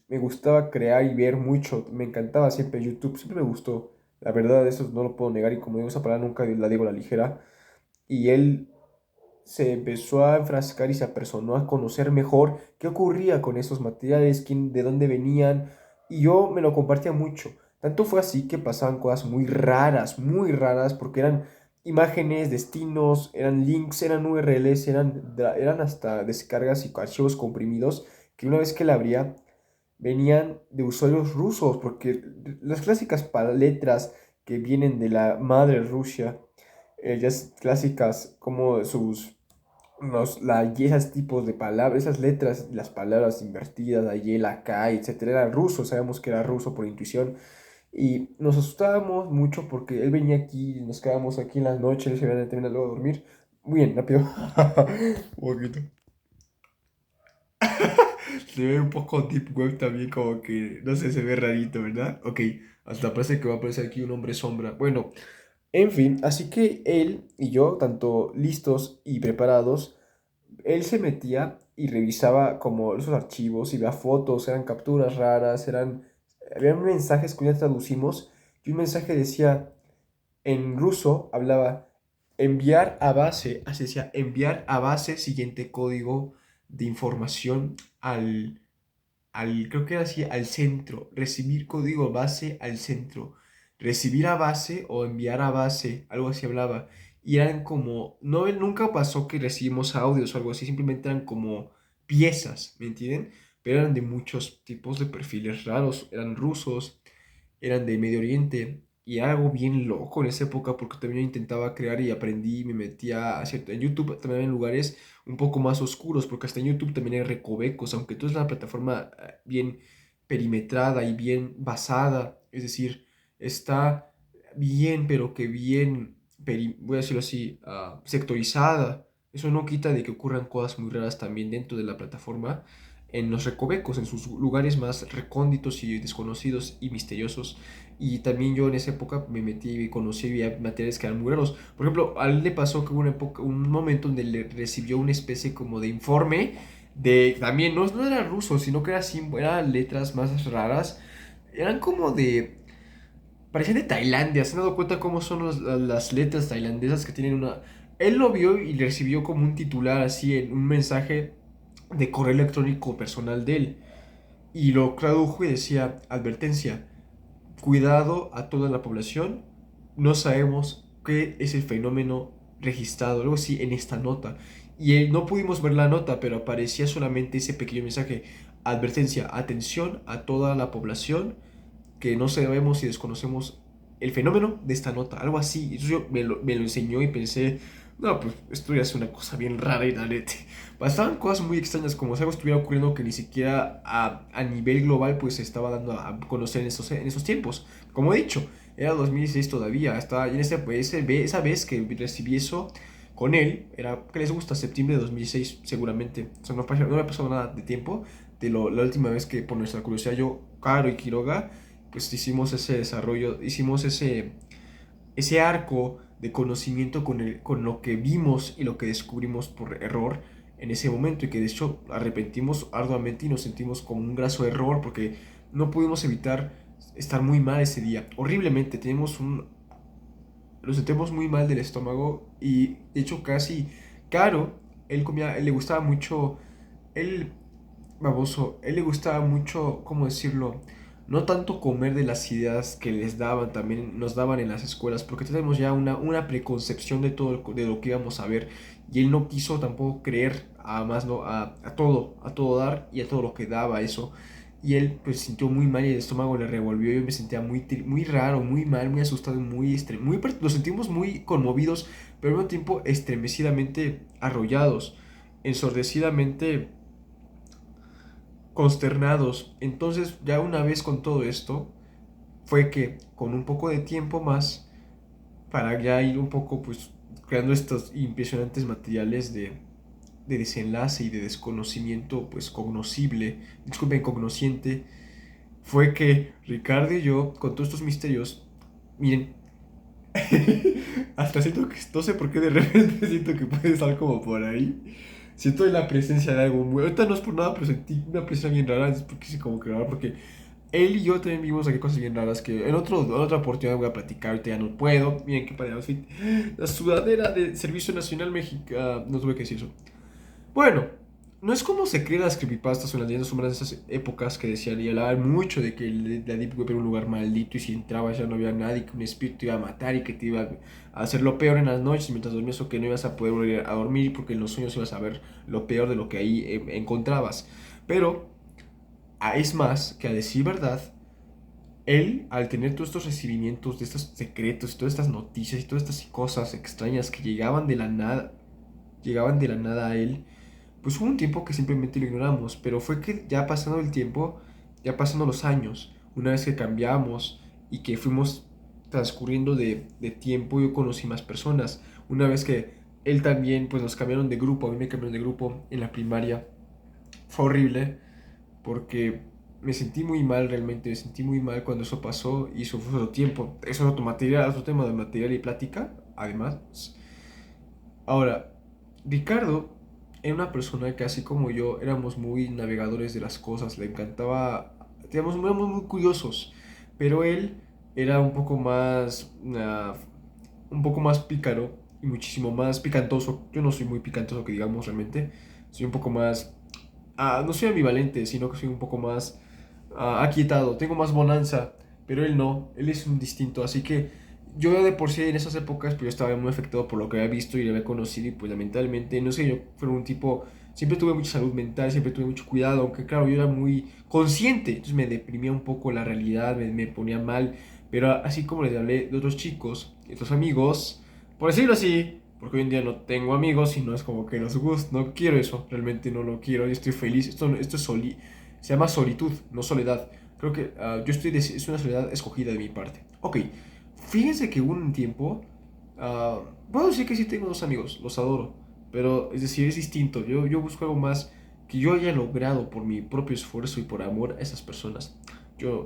A: me gustaba crear y ver mucho, me encantaba siempre YouTube, siempre me gustó. La verdad, eso no lo puedo negar y como digo esa palabra nunca la digo a la ligera. Y él se empezó a enfrascar y se apersonó a conocer mejor qué ocurría con esos materiales, de dónde venían, y yo me lo compartía mucho. Tanto fue así que pasaban cosas muy raras, porque eran imágenes, destinos, eran links, eran URLs, eran hasta descargas y archivos comprimidos que una vez que la abría venían de usuarios rusos, porque las clásicas letras que vienen de la madre Rusia, ellas clásicas como esos tipos de palabras, esas letras, las palabras invertidas, la Y, la K, etcétera, era ruso, sabíamos que era ruso por intuición. Y nos asustábamos mucho porque él venía aquí, nos quedábamos aquí en las noches, se iban a terminar luego a dormir. Muy bien, rápido. Un poquito. Se ve un poco deep web también, como que, no sé, se ve rarito, ¿verdad? Ok, hasta parece que va a aparecer aquí un hombre sombra. Bueno, en fin, así que él y yo, tanto listos y preparados, él se metía y revisaba como esos archivos y veía fotos, eran capturas raras, había mensajes que ya traducimos y un mensaje decía, en ruso hablaba enviar a base, así decía, enviar a base siguiente código de información creo que era así, al centro, recibir código base al centro, recibir a base o enviar a base, algo así hablaba. y eran como, no, nunca pasó que recibimos audios o algo así, simplemente eran como piezas, ¿me entienden? Pero eran de muchos tipos de perfiles raros, eran rusos, eran de Medio Oriente, y era algo bien loco en esa época porque también yo intentaba crear y aprendí y me metía a cierto, en YouTube también en lugares un poco más oscuros, porque hasta en YouTube también hay recovecos, aunque todo es una plataforma bien perimetrada y bien basada, es decir, está bien, pero que bien, voy a decirlo así, sectorizada. Eso no quita de que ocurran cosas muy raras también dentro de la plataforma, en los recovecos, en sus lugares más recónditos y desconocidos y misteriosos. Y también yo en esa época me metí y conocí y vi materiales que eran muy raros. Por ejemplo, a él le pasó que hubo una época, un momento donde le recibió una especie como de informe de, también no era ruso, sino que era así, eran letras más raras. Eran como de, parecían de Tailandia. ¿Se han dado cuenta cómo son las letras tailandesas que tienen una... Él lo vio y le recibió como un titular así en un mensaje de correo electrónico personal de él. Y lo tradujo y decía, advertencia, cuidado a toda la población, no sabemos qué es el fenómeno registrado, algo así en esta nota. Y no pudimos ver la nota, pero aparecía solamente ese pequeño mensaje, advertencia, atención a toda la población, que no sabemos y desconocemos el fenómeno de esta nota, algo así. Entonces yo me lo enseñó y pensé, no, pues esto ya es una cosa bien rara y la neta. Pasaban cosas muy extrañas, como si algo estuviera ocurriendo que ni siquiera a nivel global pues se estaba dando a conocer en esos tiempos. Como he dicho, era 2006 todavía, estaba en esa vez que recibí eso con él, era, que les gusta? Septiembre de 2006 seguramente. O sea, no me ha pasado nada de tiempo de la última vez que por nuestra curiosidad yo, Caro y Quiroga pues hicimos ese desarrollo, hicimos ese arco de conocimiento con lo que vimos y lo que descubrimos por error en ese momento y que de hecho arrepentimos arduamente y nos sentimos como un graso error porque no pudimos evitar estar muy mal ese día. Horriblemente, lo sentimos muy mal del estómago y de hecho casi Caro, él le gustaba mucho, él baboso, él le gustaba mucho, ¿cómo decirlo? No tanto comer de las ideas que les daban, también nos daban en las escuelas, porque tenemos ya una preconcepción de lo que íbamos a ver, y él no quiso tampoco creer a más, ¿no? A todo dar y a todo lo que daba eso. Y él pues sintió muy mal y el estómago le revolvió. Yo me sentía muy raro, muy mal, muy asustado, nos sentimos muy conmovidos, pero al mismo tiempo estremecidamente arrollados, ensordecidamente consternados. Entonces, ya una vez con todo esto, fue que con un poco de tiempo más, para ya ir un poco, pues, creando estos impresionantes materiales de desenlace y de desconocimiento, pues, cognoscible, disculpen, cognosciente, fue que Ricardo y yo, con todos estos misterios, miren, hasta siento que, no sé por qué de repente siento que puede estar como por ahí. Siento la presencia de algo muy... Ahorita no es por nada, pero sentí una presencia bien rara. Es porque sí, como que raro, porque él y yo también vimos aquí cosas bien raras que en otra oportunidad voy a platicar. Ahorita ya no puedo. Miren qué padre outfit. La sudadera de Servicio Nacional Mexicano. No tuve que decir eso. Bueno, no es como se creen las creepypastas o las leyendas urbanas de esas épocas que decían y hablaban mucho de que la Deep Web era un lugar maldito y si entrabas ya no había nadie, que un espíritu te iba a matar y que te iba a hacer lo peor en las noches mientras dormías o que no ibas a poder volver a dormir porque en los sueños ibas a ver lo peor de lo que ahí encontrabas. Pero, es más que a decir verdad, él, al tener todos estos recibimientos de estos secretos, todas estas noticias y todas estas cosas extrañas que llegaban de la nada a él, pues hubo un tiempo que simplemente lo ignoramos, pero fue que ya pasando el tiempo, ya pasando los años, una vez que cambiamos y que fuimos transcurriendo de tiempo, yo conocí más personas. Una vez que él también, pues nos cambiaron de grupo, a mí me cambiaron de grupo en la primaria, fue horrible porque me sentí muy mal realmente, me sentí muy mal cuando eso pasó y eso fue otro tiempo. Eso es otro material, otro tema de material y plática, además. Ahora, Ricardo era una persona que así como yo éramos muy navegadores de las cosas, le encantaba, éramos muy curiosos, pero él era un poco más pícaro y muchísimo más picantoso. Yo no soy muy picantoso que digamos realmente, soy un poco más, no soy ambivalente, sino que soy un poco más aquietado, tengo más bonanza, pero él no, él es un distinto, así que yo de por sí en esas épocas pues yo estaba muy afectado por lo que había visto y lo había conocido y pues lamentablemente, no sé, yo fui un tipo, siempre tuve mucha salud mental, siempre tuve mucho cuidado, aunque claro, yo era muy consciente, entonces me deprimía un poco la realidad, me ponía mal, pero así como les hablé de otros chicos, de otros amigos, por decirlo así, porque hoy en día no tengo amigos y no es como que los guste, no quiero eso, realmente no lo quiero, yo estoy feliz, esto se llama solitud, no soledad. Creo que es una soledad escogida de mi parte. Ok, fíjense que hubo un tiempo, puedo decir que sí tengo dos amigos, los adoro, pero es decir, es distinto. Yo busco algo más que yo haya logrado por mi propio esfuerzo y por amor a esas personas.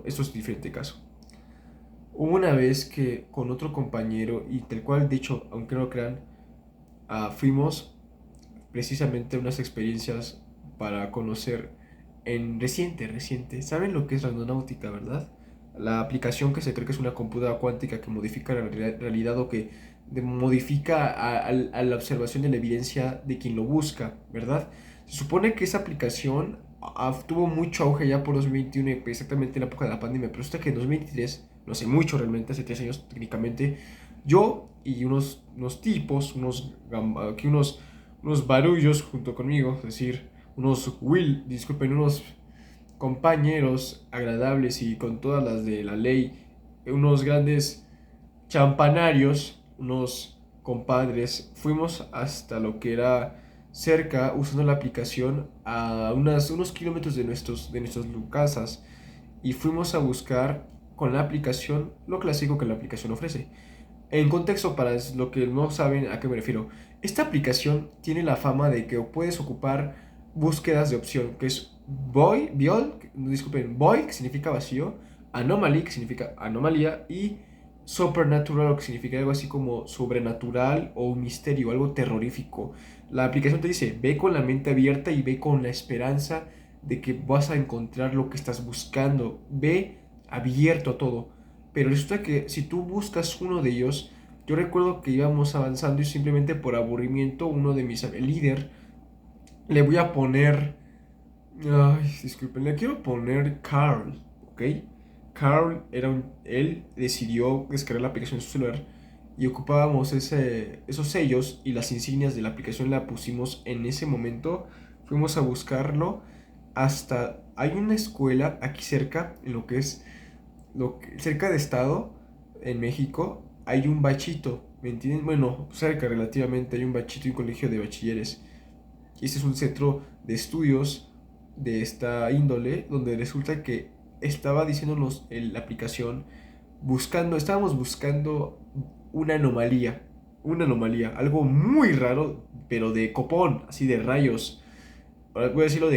A: Esto es diferente caso. Hubo una vez que con otro compañero, y tal cual, de hecho, aunque no lo crean, fuimos precisamente a unas experiencias para conocer reciente. ¿Saben lo que es la aeronáutica, verdad? La aplicación que se cree que es una computadora cuántica que modifica la realidad o que modifica a la observación de la evidencia de quien lo busca, ¿verdad? Se supone que esa aplicación tuvo mucho auge ya por 2021, exactamente en la época de la pandemia, pero hasta que en 2023, no sé mucho realmente, hace 3 años técnicamente, yo y unos tipos, unos barullos junto conmigo, es decir, unos compañeros agradables y con todas las de la ley, unos grandes champanarios, unos compadres, fuimos hasta lo que era cerca usando la aplicación a unos kilómetros de nuestras casas y fuimos a buscar con la aplicación lo clásico que la aplicación ofrece. En contexto, para lo que no saben a qué me refiero, esta aplicación tiene la fama de que puedes ocupar búsquedas de opción, que es void, que significa vacío, anomaly, que significa anomalía, y supernatural, que significa algo así como sobrenatural o un misterio, algo terrorífico. La aplicación te dice, ve con la mente abierta y ve con la esperanza de que vas a encontrar lo que estás buscando. Ve abierto a todo. Pero resulta que si tú buscas uno de ellos, yo recuerdo que íbamos avanzando y simplemente por aburrimiento, el líder, le voy a poner, ay, disculpen, le quiero poner Carl, ¿ok? Él decidió descargar la aplicación en su celular y ocupábamos esos sellos y las insignias de la aplicación la pusimos en ese momento, fuimos a buscarlo hay una escuela aquí cerca, en lo que es cerca de Estado, en México, hay un bachito, ¿me entienden? Bueno, cerca relativamente hay un bachito y un colegio de bachilleres. Y este es un centro de estudios de esta índole, donde resulta que estaba diciéndonos en la aplicación, estábamos buscando una anomalía, algo muy raro, pero de copón, así de rayos. Ahora voy a decirlo voy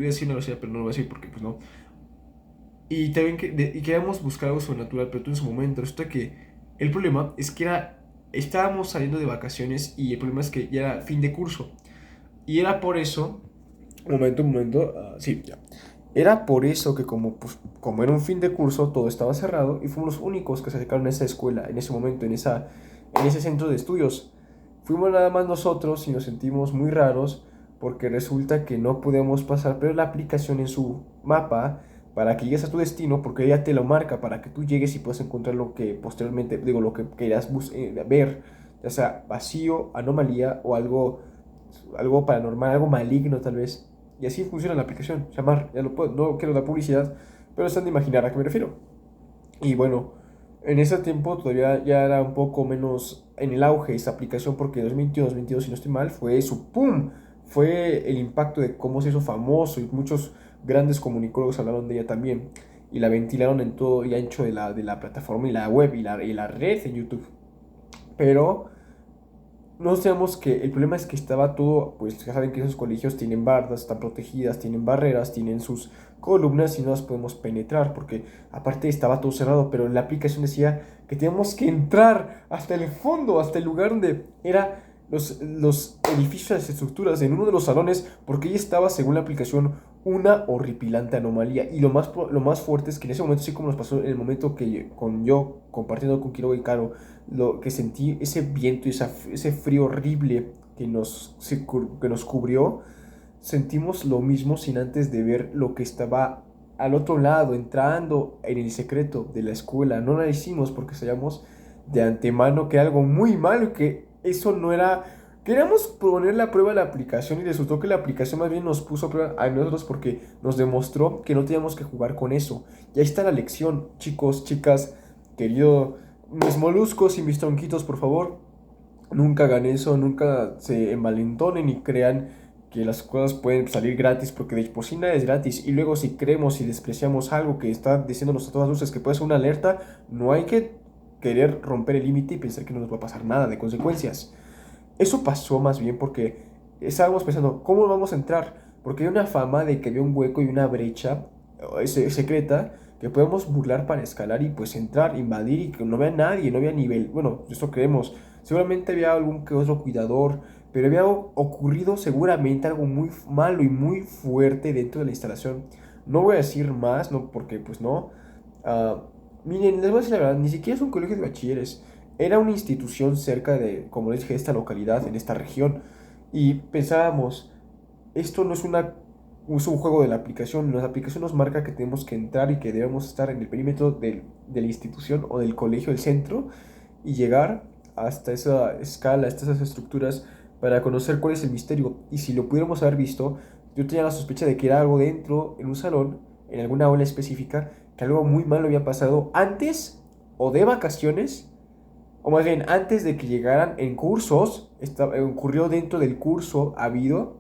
A: a decir una grosería, pero no lo voy a decir porque pues no. Y también y queríamos buscar algo sobrenatural, pero tú en su momento resulta que el problema es que estábamos saliendo de vacaciones y el problema es que ya era fin de curso. Y era por eso, un momento, sí, ya. Era por eso que como era un fin de curso, todo estaba cerrado y fuimos los únicos que se acercaron a esa escuela, en ese momento, en ese centro de estudios. Fuimos nada más nosotros y nos sentimos muy raros porque resulta que no podemos pasar, pero la aplicación en su mapa para que llegues a tu destino, porque ella te lo marca para que tú llegues y puedas encontrar lo que posteriormente, digo, lo que querías ver, ya sea vacío, anomalía o algo paranormal, algo maligno tal vez. Y así funciona la aplicación. Llamar, ya lo puedo, no quiero dar publicidad, pero están de imaginar a qué me refiero. Y bueno, en ese tiempo todavía ya era un poco menos en el auge esta aplicación porque 2021, 2022, si no estoy mal, fue su ¡pum! Fue el impacto de cómo se hizo famoso y muchos grandes comunicólogos hablaron de ella también y la ventilaron en todo y ancho de la plataforma y la web y la red en YouTube. Pero no sabemos que el problema es que estaba todo, pues ya saben que esos colegios tienen bardas, están protegidas, tienen barreras, tienen sus columnas y no las podemos penetrar porque aparte estaba todo cerrado, pero la aplicación decía que teníamos que entrar hasta el fondo, hasta el lugar donde era los edificios, las estructuras, en uno de los salones, porque ahí estaba, según la aplicación, una horripilante anomalía. Y lo más fuerte es que en ese momento, así como nos pasó en el momento que yo compartiendo con Quiroga y Caro, lo que sentí ese viento y ese frío horrible que nos cubrió, sentimos lo mismo sin antes de ver lo que estaba al otro lado, entrando en el secreto de la escuela. No la hicimos porque sabíamos de antemano que era algo muy malo y que eso no era. Queríamos poner la prueba a la aplicación y resultó que la aplicación más bien nos puso a prueba a nosotros porque nos demostró que no teníamos que jugar con eso. Y ahí está la lección, chicos, chicas, querido, mis moluscos y mis tronquitos, por favor. Nunca hagan eso, nunca se envalentonen y crean que las cosas pueden salir gratis, porque de por sí nada es gratis. Y luego si creemos y despreciamos algo que está diciéndonos a todas luces que puede ser una alerta, no hay que querer romper el límite y pensar que no nos va a pasar nada de consecuencias. Eso pasó más bien porque estábamos pensando, ¿cómo vamos a entrar? Porque hay una fama de que había un hueco y una brecha secreta que podemos burlar para escalar y pues entrar, invadir y que no vea nadie, no había nivel. Bueno, esto creemos. Seguramente había algún que otro cuidador, pero había ocurrido seguramente algo muy malo y muy fuerte dentro de la instalación. No voy a decir más, no, porque pues no. Ah, miren, les voy a decir la verdad, ni siquiera es un colegio de bachilleres. Era una institución cerca de, como les dije, esta localidad, en esta región. Y pensábamos, esto no es es un juego de la aplicación. La aplicación nos marca que tenemos que entrar y que debemos estar en el perímetro de la institución o del colegio, el centro, y llegar hasta esa escala, hasta esas estructuras, para conocer cuál es el misterio. Y si lo pudiéramos haber visto, yo tenía la sospecha de que era algo dentro, en un salón, en alguna aula específica, que algo muy malo había pasado antes o de vacaciones o más bien antes de que llegaran en cursos, ocurrió dentro del curso habido,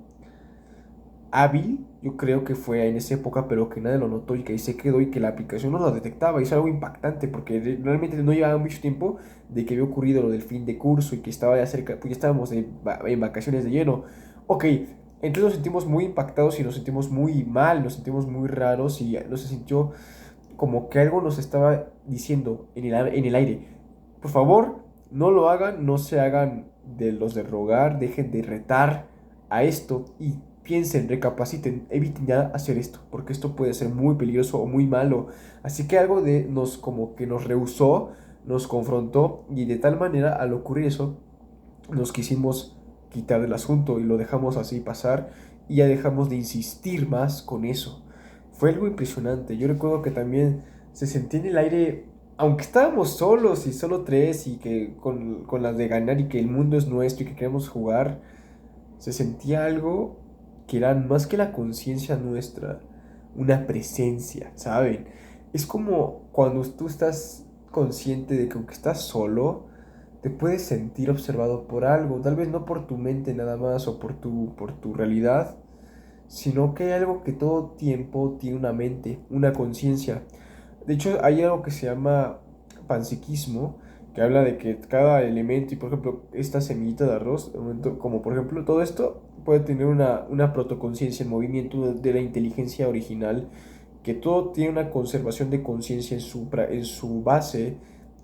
A: hábil, yo creo que fue en esa época, pero que nadie lo notó y que ahí se quedó y que la aplicación no lo detectaba. Y es algo impactante porque realmente no llevaba mucho tiempo de que había ocurrido lo del fin de curso y que estaba ya cerca, pues ya estábamos en vacaciones de lleno. Ok, entonces nos sentimos muy impactados y nos sentimos muy mal, nos sentimos muy raros y nos se sintió como que algo nos estaba diciendo en el aire. Por favor, no lo hagan, no se hagan de los de rogar, dejen de retar a esto y piensen, recapaciten, eviten ya hacer esto, porque esto puede ser muy peligroso o muy malo. Así que algo de nos como que nos rehusó, nos confrontó y de tal manera al ocurrir eso, nos quisimos quitar del asunto y lo dejamos así pasar y ya dejamos de insistir más con eso. Fue algo impresionante. Yo recuerdo que también se sentía en el aire, aunque estábamos solos y solo tres y que con las de ganar y que el mundo es nuestro y que queremos jugar, se sentía algo que era más que la conciencia nuestra, una presencia, ¿saben? Es como cuando tú estás consciente de que aunque estás solo, te puedes sentir observado por algo, tal vez no por tu mente nada más o por tu realidad, sino que hay algo que todo tiempo tiene una mente, una conciencia. De hecho, hay algo que se llama panpsiquismo, que habla de que cada elemento, y por ejemplo, esta semillita de arroz, como por ejemplo todo esto, puede tener una protoconciencia en movimiento de la inteligencia original, que todo tiene una conservación de conciencia en su base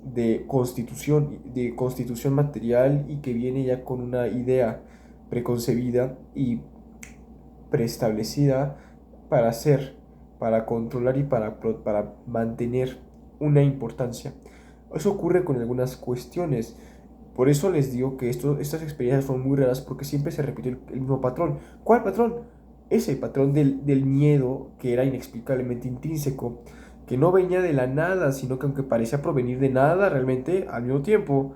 A: de constitución material y que viene ya con una idea preconcebida y preestablecida para hacer, para controlar y para mantener una importancia. Eso ocurre con algunas cuestiones. Por eso les digo que estas experiencias son muy raras porque siempre se repite el mismo patrón. ¿Cuál patrón? Ese patrón del miedo que era inexplicablemente intrínseco, que no venía de la nada, sino que aunque parecía provenir de nada, realmente al mismo tiempo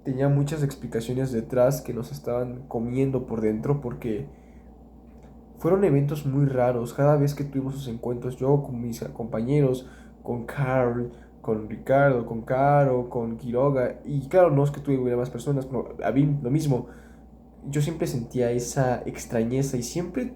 A: tenía muchas explicaciones detrás que nos estaban comiendo por dentro porque fueron eventos muy raros. Cada vez que tuvimos esos encuentros, yo con mis compañeros, con Carl, con Ricardo, con Caro, con Quiroga, y claro, no es que tuviera más personas, pero a mí lo mismo. Yo siempre sentía esa extrañeza y siempre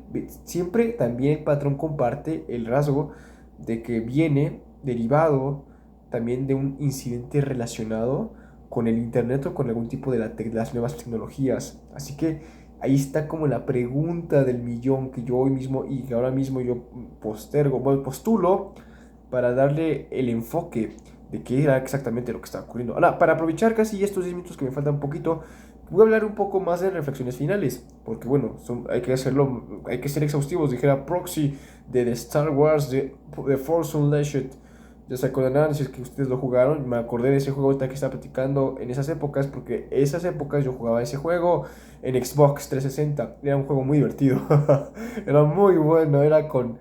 A: también el patrón comparte el rasgo de que viene derivado también de un incidente relacionado con el internet o con algún tipo de las nuevas tecnologías. Así que ahí está como la pregunta del millón que yo hoy mismo y que ahora mismo yo postulo para darle el enfoque de qué era exactamente lo que estaba ocurriendo. Ahora, para aprovechar casi estos 10 minutos que me faltan un poquito, voy a hablar un poco más de reflexiones finales, porque bueno, hay que hacerlo, hay que ser exhaustivos, dijera Proxy de The Star Wars, de Force Unleashed. Ya sacó el análisis que ustedes lo jugaron, me acordé de ese juego ahorita que estaba platicando en esas épocas, porque esas épocas yo jugaba ese juego en Xbox 360, era un juego muy divertido, era muy bueno, era con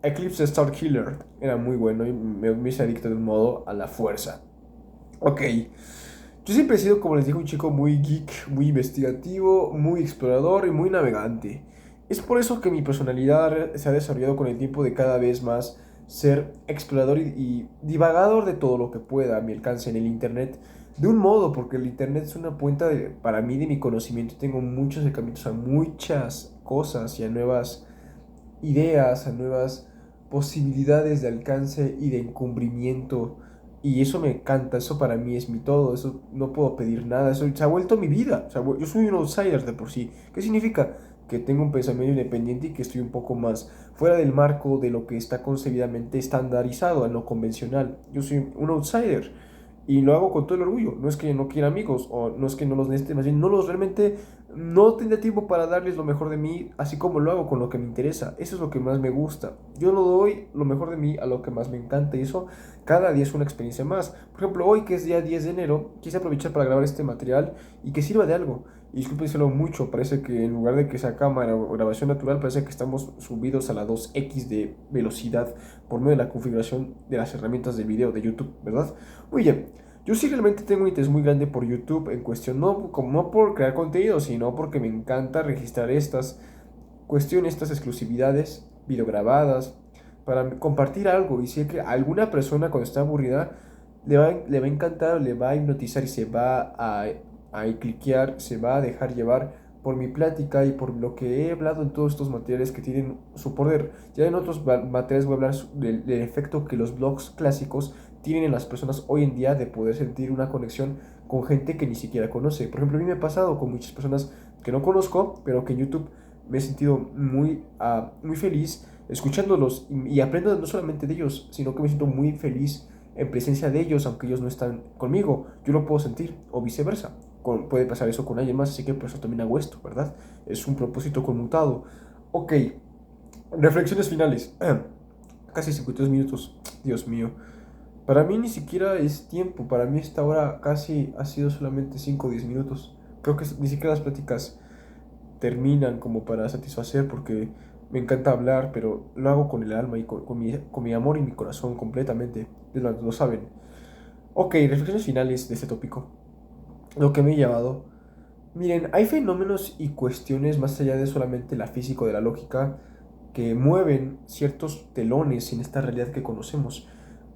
A: Eclipse Star Killer, era muy bueno y me hice adicto de un modo a la fuerza. Ok, Yo siempre he sido, como les dije, un chico muy geek, muy investigativo, muy explorador y muy navegante. Es por eso que mi personalidad se ha desarrollado con el tiempo de cada vez más ser explorador y divagador de todo lo que pueda a mi alcance en el Internet. De un modo, porque el Internet es una puerta para mí de mi conocimiento. Tengo muchos acercamientos a muchas cosas y a nuevas ideas, a nuevas posibilidades de alcance y de encubrimiento. Y eso me encanta, eso para mí es mi todo, eso no puedo pedir nada, eso se ha vuelto mi vida. Yo soy un outsider de por sí. ¿Qué significa? Que tengo un pensamiento independiente y que estoy un poco más fuera del marco de lo que está concebidamente estandarizado en lo convencional. Yo soy un outsider y lo hago con todo el orgullo. No es que no quiera amigos o no es que no los necesite, más bien no los realmente no tendré tiempo para darles lo mejor de mí, así como lo hago con lo que me interesa. Eso es lo que más me gusta. Yo no doy lo mejor de mí a lo que más me encanta y eso cada día es una experiencia más. Por ejemplo, hoy que es día 10 de enero, quise aprovechar para grabar este material y que sirva de algo. Y discúlpenselo mucho, parece que en lugar de que sea cámara o grabación natural, parece que estamos subidos a la 2x de velocidad por medio de la configuración de las herramientas de video de YouTube, ¿verdad? Muy bien. Yo sí realmente tengo un interés muy grande por YouTube en cuestión, no, como, no por crear contenido, sino porque me encanta registrar estas cuestiones, estas exclusividades videograbadas para compartir algo. Y sé que a alguna persona cuando está aburrida le va a encantar, le va a hipnotizar y se va a cliquear, se va a dejar llevar por mi plática y por lo que he hablado en todos estos materiales que tienen su poder. Ya en otros materiales voy a hablar del efecto que los blogs clásicos tienen en las personas hoy en día de poder sentir una conexión con gente que ni siquiera conoce. Por ejemplo, a mí me ha pasado con muchas personas que no conozco, pero que en YouTube me he sentido muy feliz escuchándolos y aprendo no solamente de ellos, sino que me siento muy feliz en presencia de ellos, aunque ellos no están conmigo. Yo lo puedo sentir, o viceversa. Puede pasar eso con alguien más, así que por eso también hago esto, ¿verdad? Es un propósito conmutado. Ok, reflexiones finales. Casi 52 minutos, Dios mío. Para mí ni siquiera es tiempo, para mí esta hora casi ha sido solamente 5 o 10 minutos. Creo que ni siquiera las pláticas terminan como para satisfacer porque me encanta hablar, pero lo hago con el alma y con mi amor y mi corazón completamente. Lo saben. Ok, reflexiones finales de este tópico. Lo que me he llevado. Miren, hay fenómenos y cuestiones más allá de solamente la física o de la lógica que mueven ciertos telones en esta realidad que conocemos.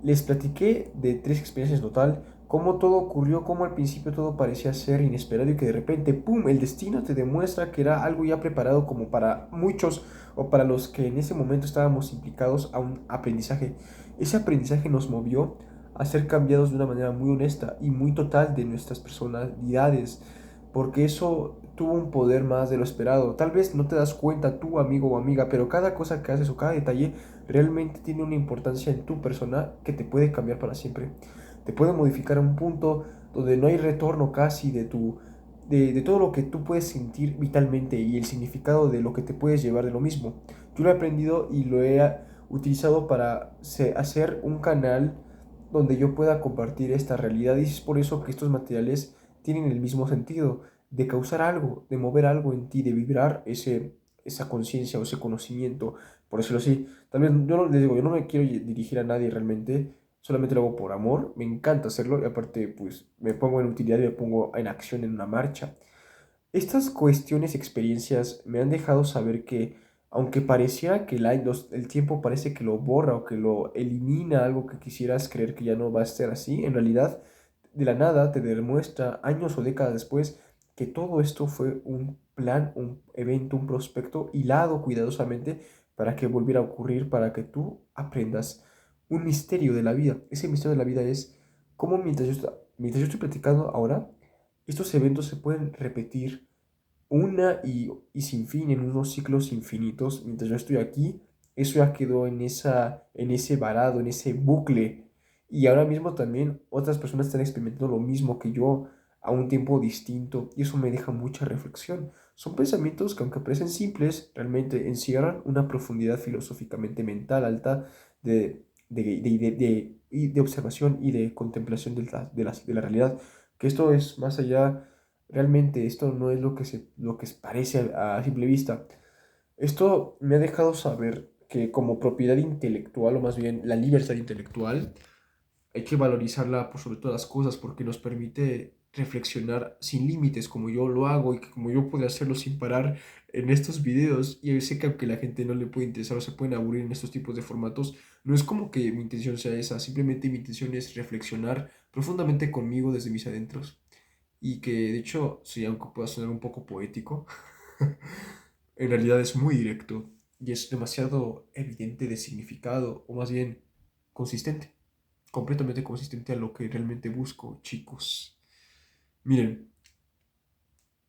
A: Les platiqué de tres experiencias en total, cómo todo ocurrió, cómo al principio todo parecía ser inesperado y que de repente, ¡pum!, el destino te demuestra que era algo ya preparado como para muchos o para los que en ese momento estábamos implicados a un aprendizaje. Ese aprendizaje nos movió a ser cambiados de una manera muy honesta y muy total de nuestras personalidades, porque eso tuvo un poder más de lo esperado. Tal vez no te das cuenta tú, amigo o amiga, pero cada cosa que haces o cada detalle realmente tiene una importancia en tu persona que te puede cambiar para siempre. Te puede modificar a un punto donde no hay retorno casi de todo lo que tú puedes sentir vitalmente y el significado de lo que te puedes llevar de lo mismo. Yo lo he aprendido y lo he utilizado para hacer un canal donde yo pueda compartir esta realidad y es por eso que estos materiales tienen el mismo sentido de causar algo, de mover algo en ti, de vibrar esa conciencia o ese conocimiento, por decirlo así. Tal vez yo no les digo, yo no me quiero dirigir a nadie realmente, solamente lo hago por amor, me encanta hacerlo y aparte pues me pongo en utilidad y me pongo en acción en una marcha. Estas cuestiones, experiencias me han dejado saber que, aunque parecía que el tiempo parece que lo borra o que lo elimina, algo que quisieras creer que ya no va a ser así, en realidad, de la nada te demuestra años o décadas después que todo esto fue un plan, un evento, un prospecto hilado cuidadosamente para que volviera a ocurrir, para que tú aprendas un misterio de la vida. Ese misterio de la vida es cómo mientras yo estoy platicando ahora, estos eventos se pueden repetir y sin fin, en unos ciclos infinitos. Mientras yo estoy aquí, eso ya quedó en ese varado, en ese bucle. Y ahora mismo también otras personas están experimentando lo mismo que yo a un tiempo distinto. Y eso me deja mucha reflexión. Son pensamientos que aunque parecen simples, realmente encierran una profundidad filosóficamente mental alta de observación y de contemplación de la realidad. Que esto es más allá. Realmente esto no es lo que parece a simple vista. Esto me ha dejado saber que como propiedad intelectual, o más bien la libertad intelectual, hay que valorizarla por sobre todas las cosas porque nos permite reflexionar sin límites como yo lo hago y que como yo puedo hacerlo sin parar en estos videos. Y yo sé que aunque la gente no le puede interesar o se pueden aburrir en estos tipos de formatos, no es como que mi intención sea esa, simplemente mi intención es reflexionar profundamente conmigo desde mis adentros. Y que de hecho, sí, aunque pueda sonar un poco poético, en realidad es muy directo y es demasiado evidente de significado, o más bien consistente, completamente consistente a lo que realmente busco, chicos. Miren,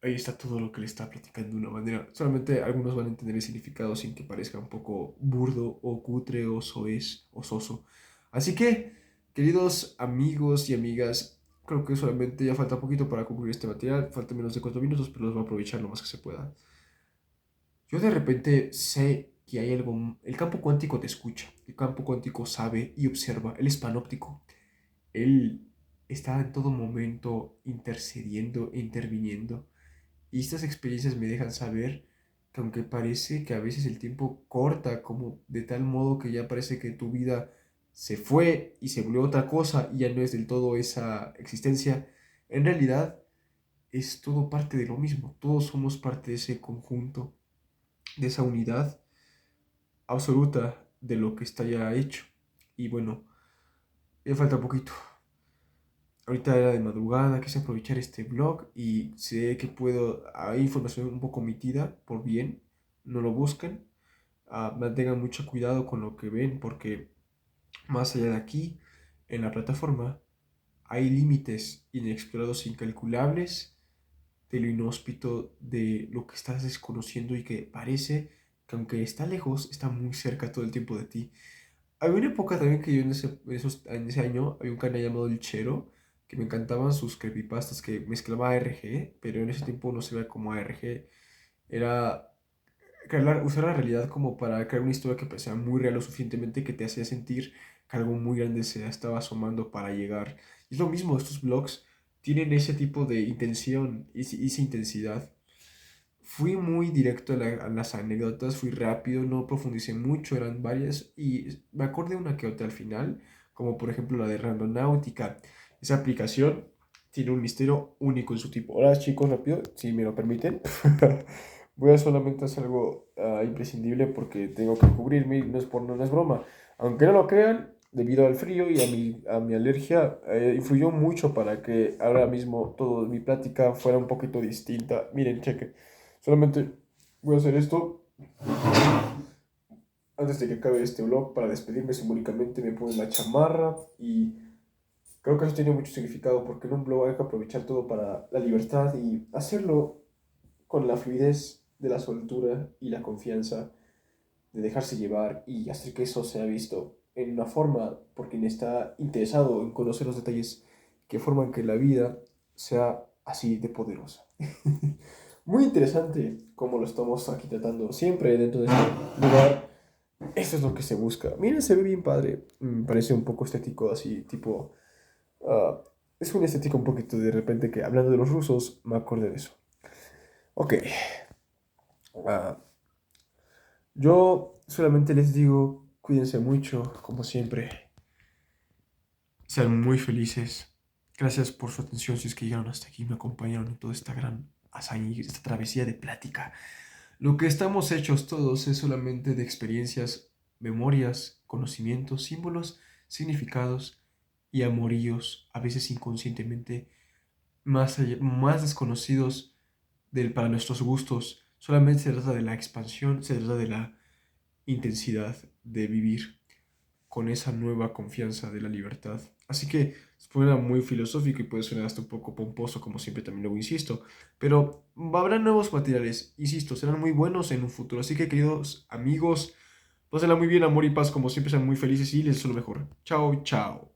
A: ahí está todo lo que le está platicando de una manera. Solamente algunos van a entender el significado sin que parezca un poco burdo o cutre o soez o soso. Así que, queridos amigos y amigas, creo que solamente ya falta poquito para concluir este material. Faltan menos de 4 minutos, pero los voy a aprovechar lo más que se pueda. Yo de repente sé que hay algo. El campo cuántico te escucha. El campo cuántico sabe y observa. Él es panóptico. Él está en todo momento intercediendo e interviniendo. Y estas experiencias me dejan saber que aunque parece que a veces el tiempo corta, como de tal modo que ya parece que tu vida se fue y se volvió otra cosa y ya no es del todo esa existencia, en realidad es todo parte de lo mismo. Todos somos parte de ese conjunto, de esa unidad absoluta de lo que está ya hecho. Y bueno, ya falta poquito. Ahorita era de madrugada, quise aprovechar este blog y sé que puedo, hay información un poco omitida por bien, no lo busquen, mantengan mucho cuidado con lo que ven porque más allá de aquí, en la plataforma, hay límites inexplorados incalculables de lo inhóspito, de lo que estás desconociendo y que parece que aunque está lejos, está muy cerca todo el tiempo de ti. Había una época también que yo en ese año había un canal llamado El Chero, que me encantaban sus creepypastas que mezclaba ARG, pero en ese tiempo no se veía como ARG. Era usar la realidad como para crear una historia que parecía muy real lo suficientemente que te hacía sentir que algo muy grande se estaba asomando para llegar. Y es lo mismo, estos blogs tienen ese tipo de intención y esa intensidad. Fui muy directo a las anécdotas, fui rápido, no profundicé mucho, eran varias y me acordé una que otra al final, como por ejemplo la de Randonáutica. Esa aplicación tiene un misterio único en su tipo. Ahora chicos, rápido, si me lo permiten, voy a solamente hacer algo imprescindible porque tengo que cubrirme, no es no es broma. Aunque no lo crean, debido al frío y a mi alergia, influyó mucho para que ahora mismo toda mi plática fuera un poquito distinta. Miren, cheque. Solamente voy a hacer esto antes de que acabe este vlog para despedirme simbólicamente. Me pongo la chamarra y creo que eso tiene mucho significado porque en un blog hay que aprovechar todo para la libertad y hacerlo con la fluidez de la soltura y la confianza de dejarse llevar y hacer que eso sea visto en una forma por quien está interesado en conocer los detalles que forman que la vida sea así de poderosa. Muy interesante cómo lo estamos aquí tratando siempre dentro de este lugar. Eso es lo que se busca. Miren, se ve bien padre. Me parece un poco estético, así, tipo. Es una estética un poquito de repente que hablando de los rusos, me acordé de eso. Ok. ah, yo solamente les digo, cuídense mucho, como siempre. Sean muy felices. Gracias por su atención. Si es que llegaron hasta aquí, me acompañaron en toda esta gran hazaña y esta travesía de plática. Lo que estamos hechos todos es solamente de experiencias, memorias, conocimientos, símbolos, significados y amoríos, a veces inconscientemente, más desconocidos para nuestros gustos. Solamente se trata de la expansión, se trata de la intensidad de vivir con esa nueva confianza de la libertad. Así que suena muy filosófico y puede sonar hasta un poco pomposo, como siempre también luego insisto, pero habrá nuevos materiales, insisto, serán muy buenos en un futuro. Así que queridos amigos, pásenla muy bien, amor y paz, como siempre, sean muy felices y les deseo lo mejor. Chao, chao.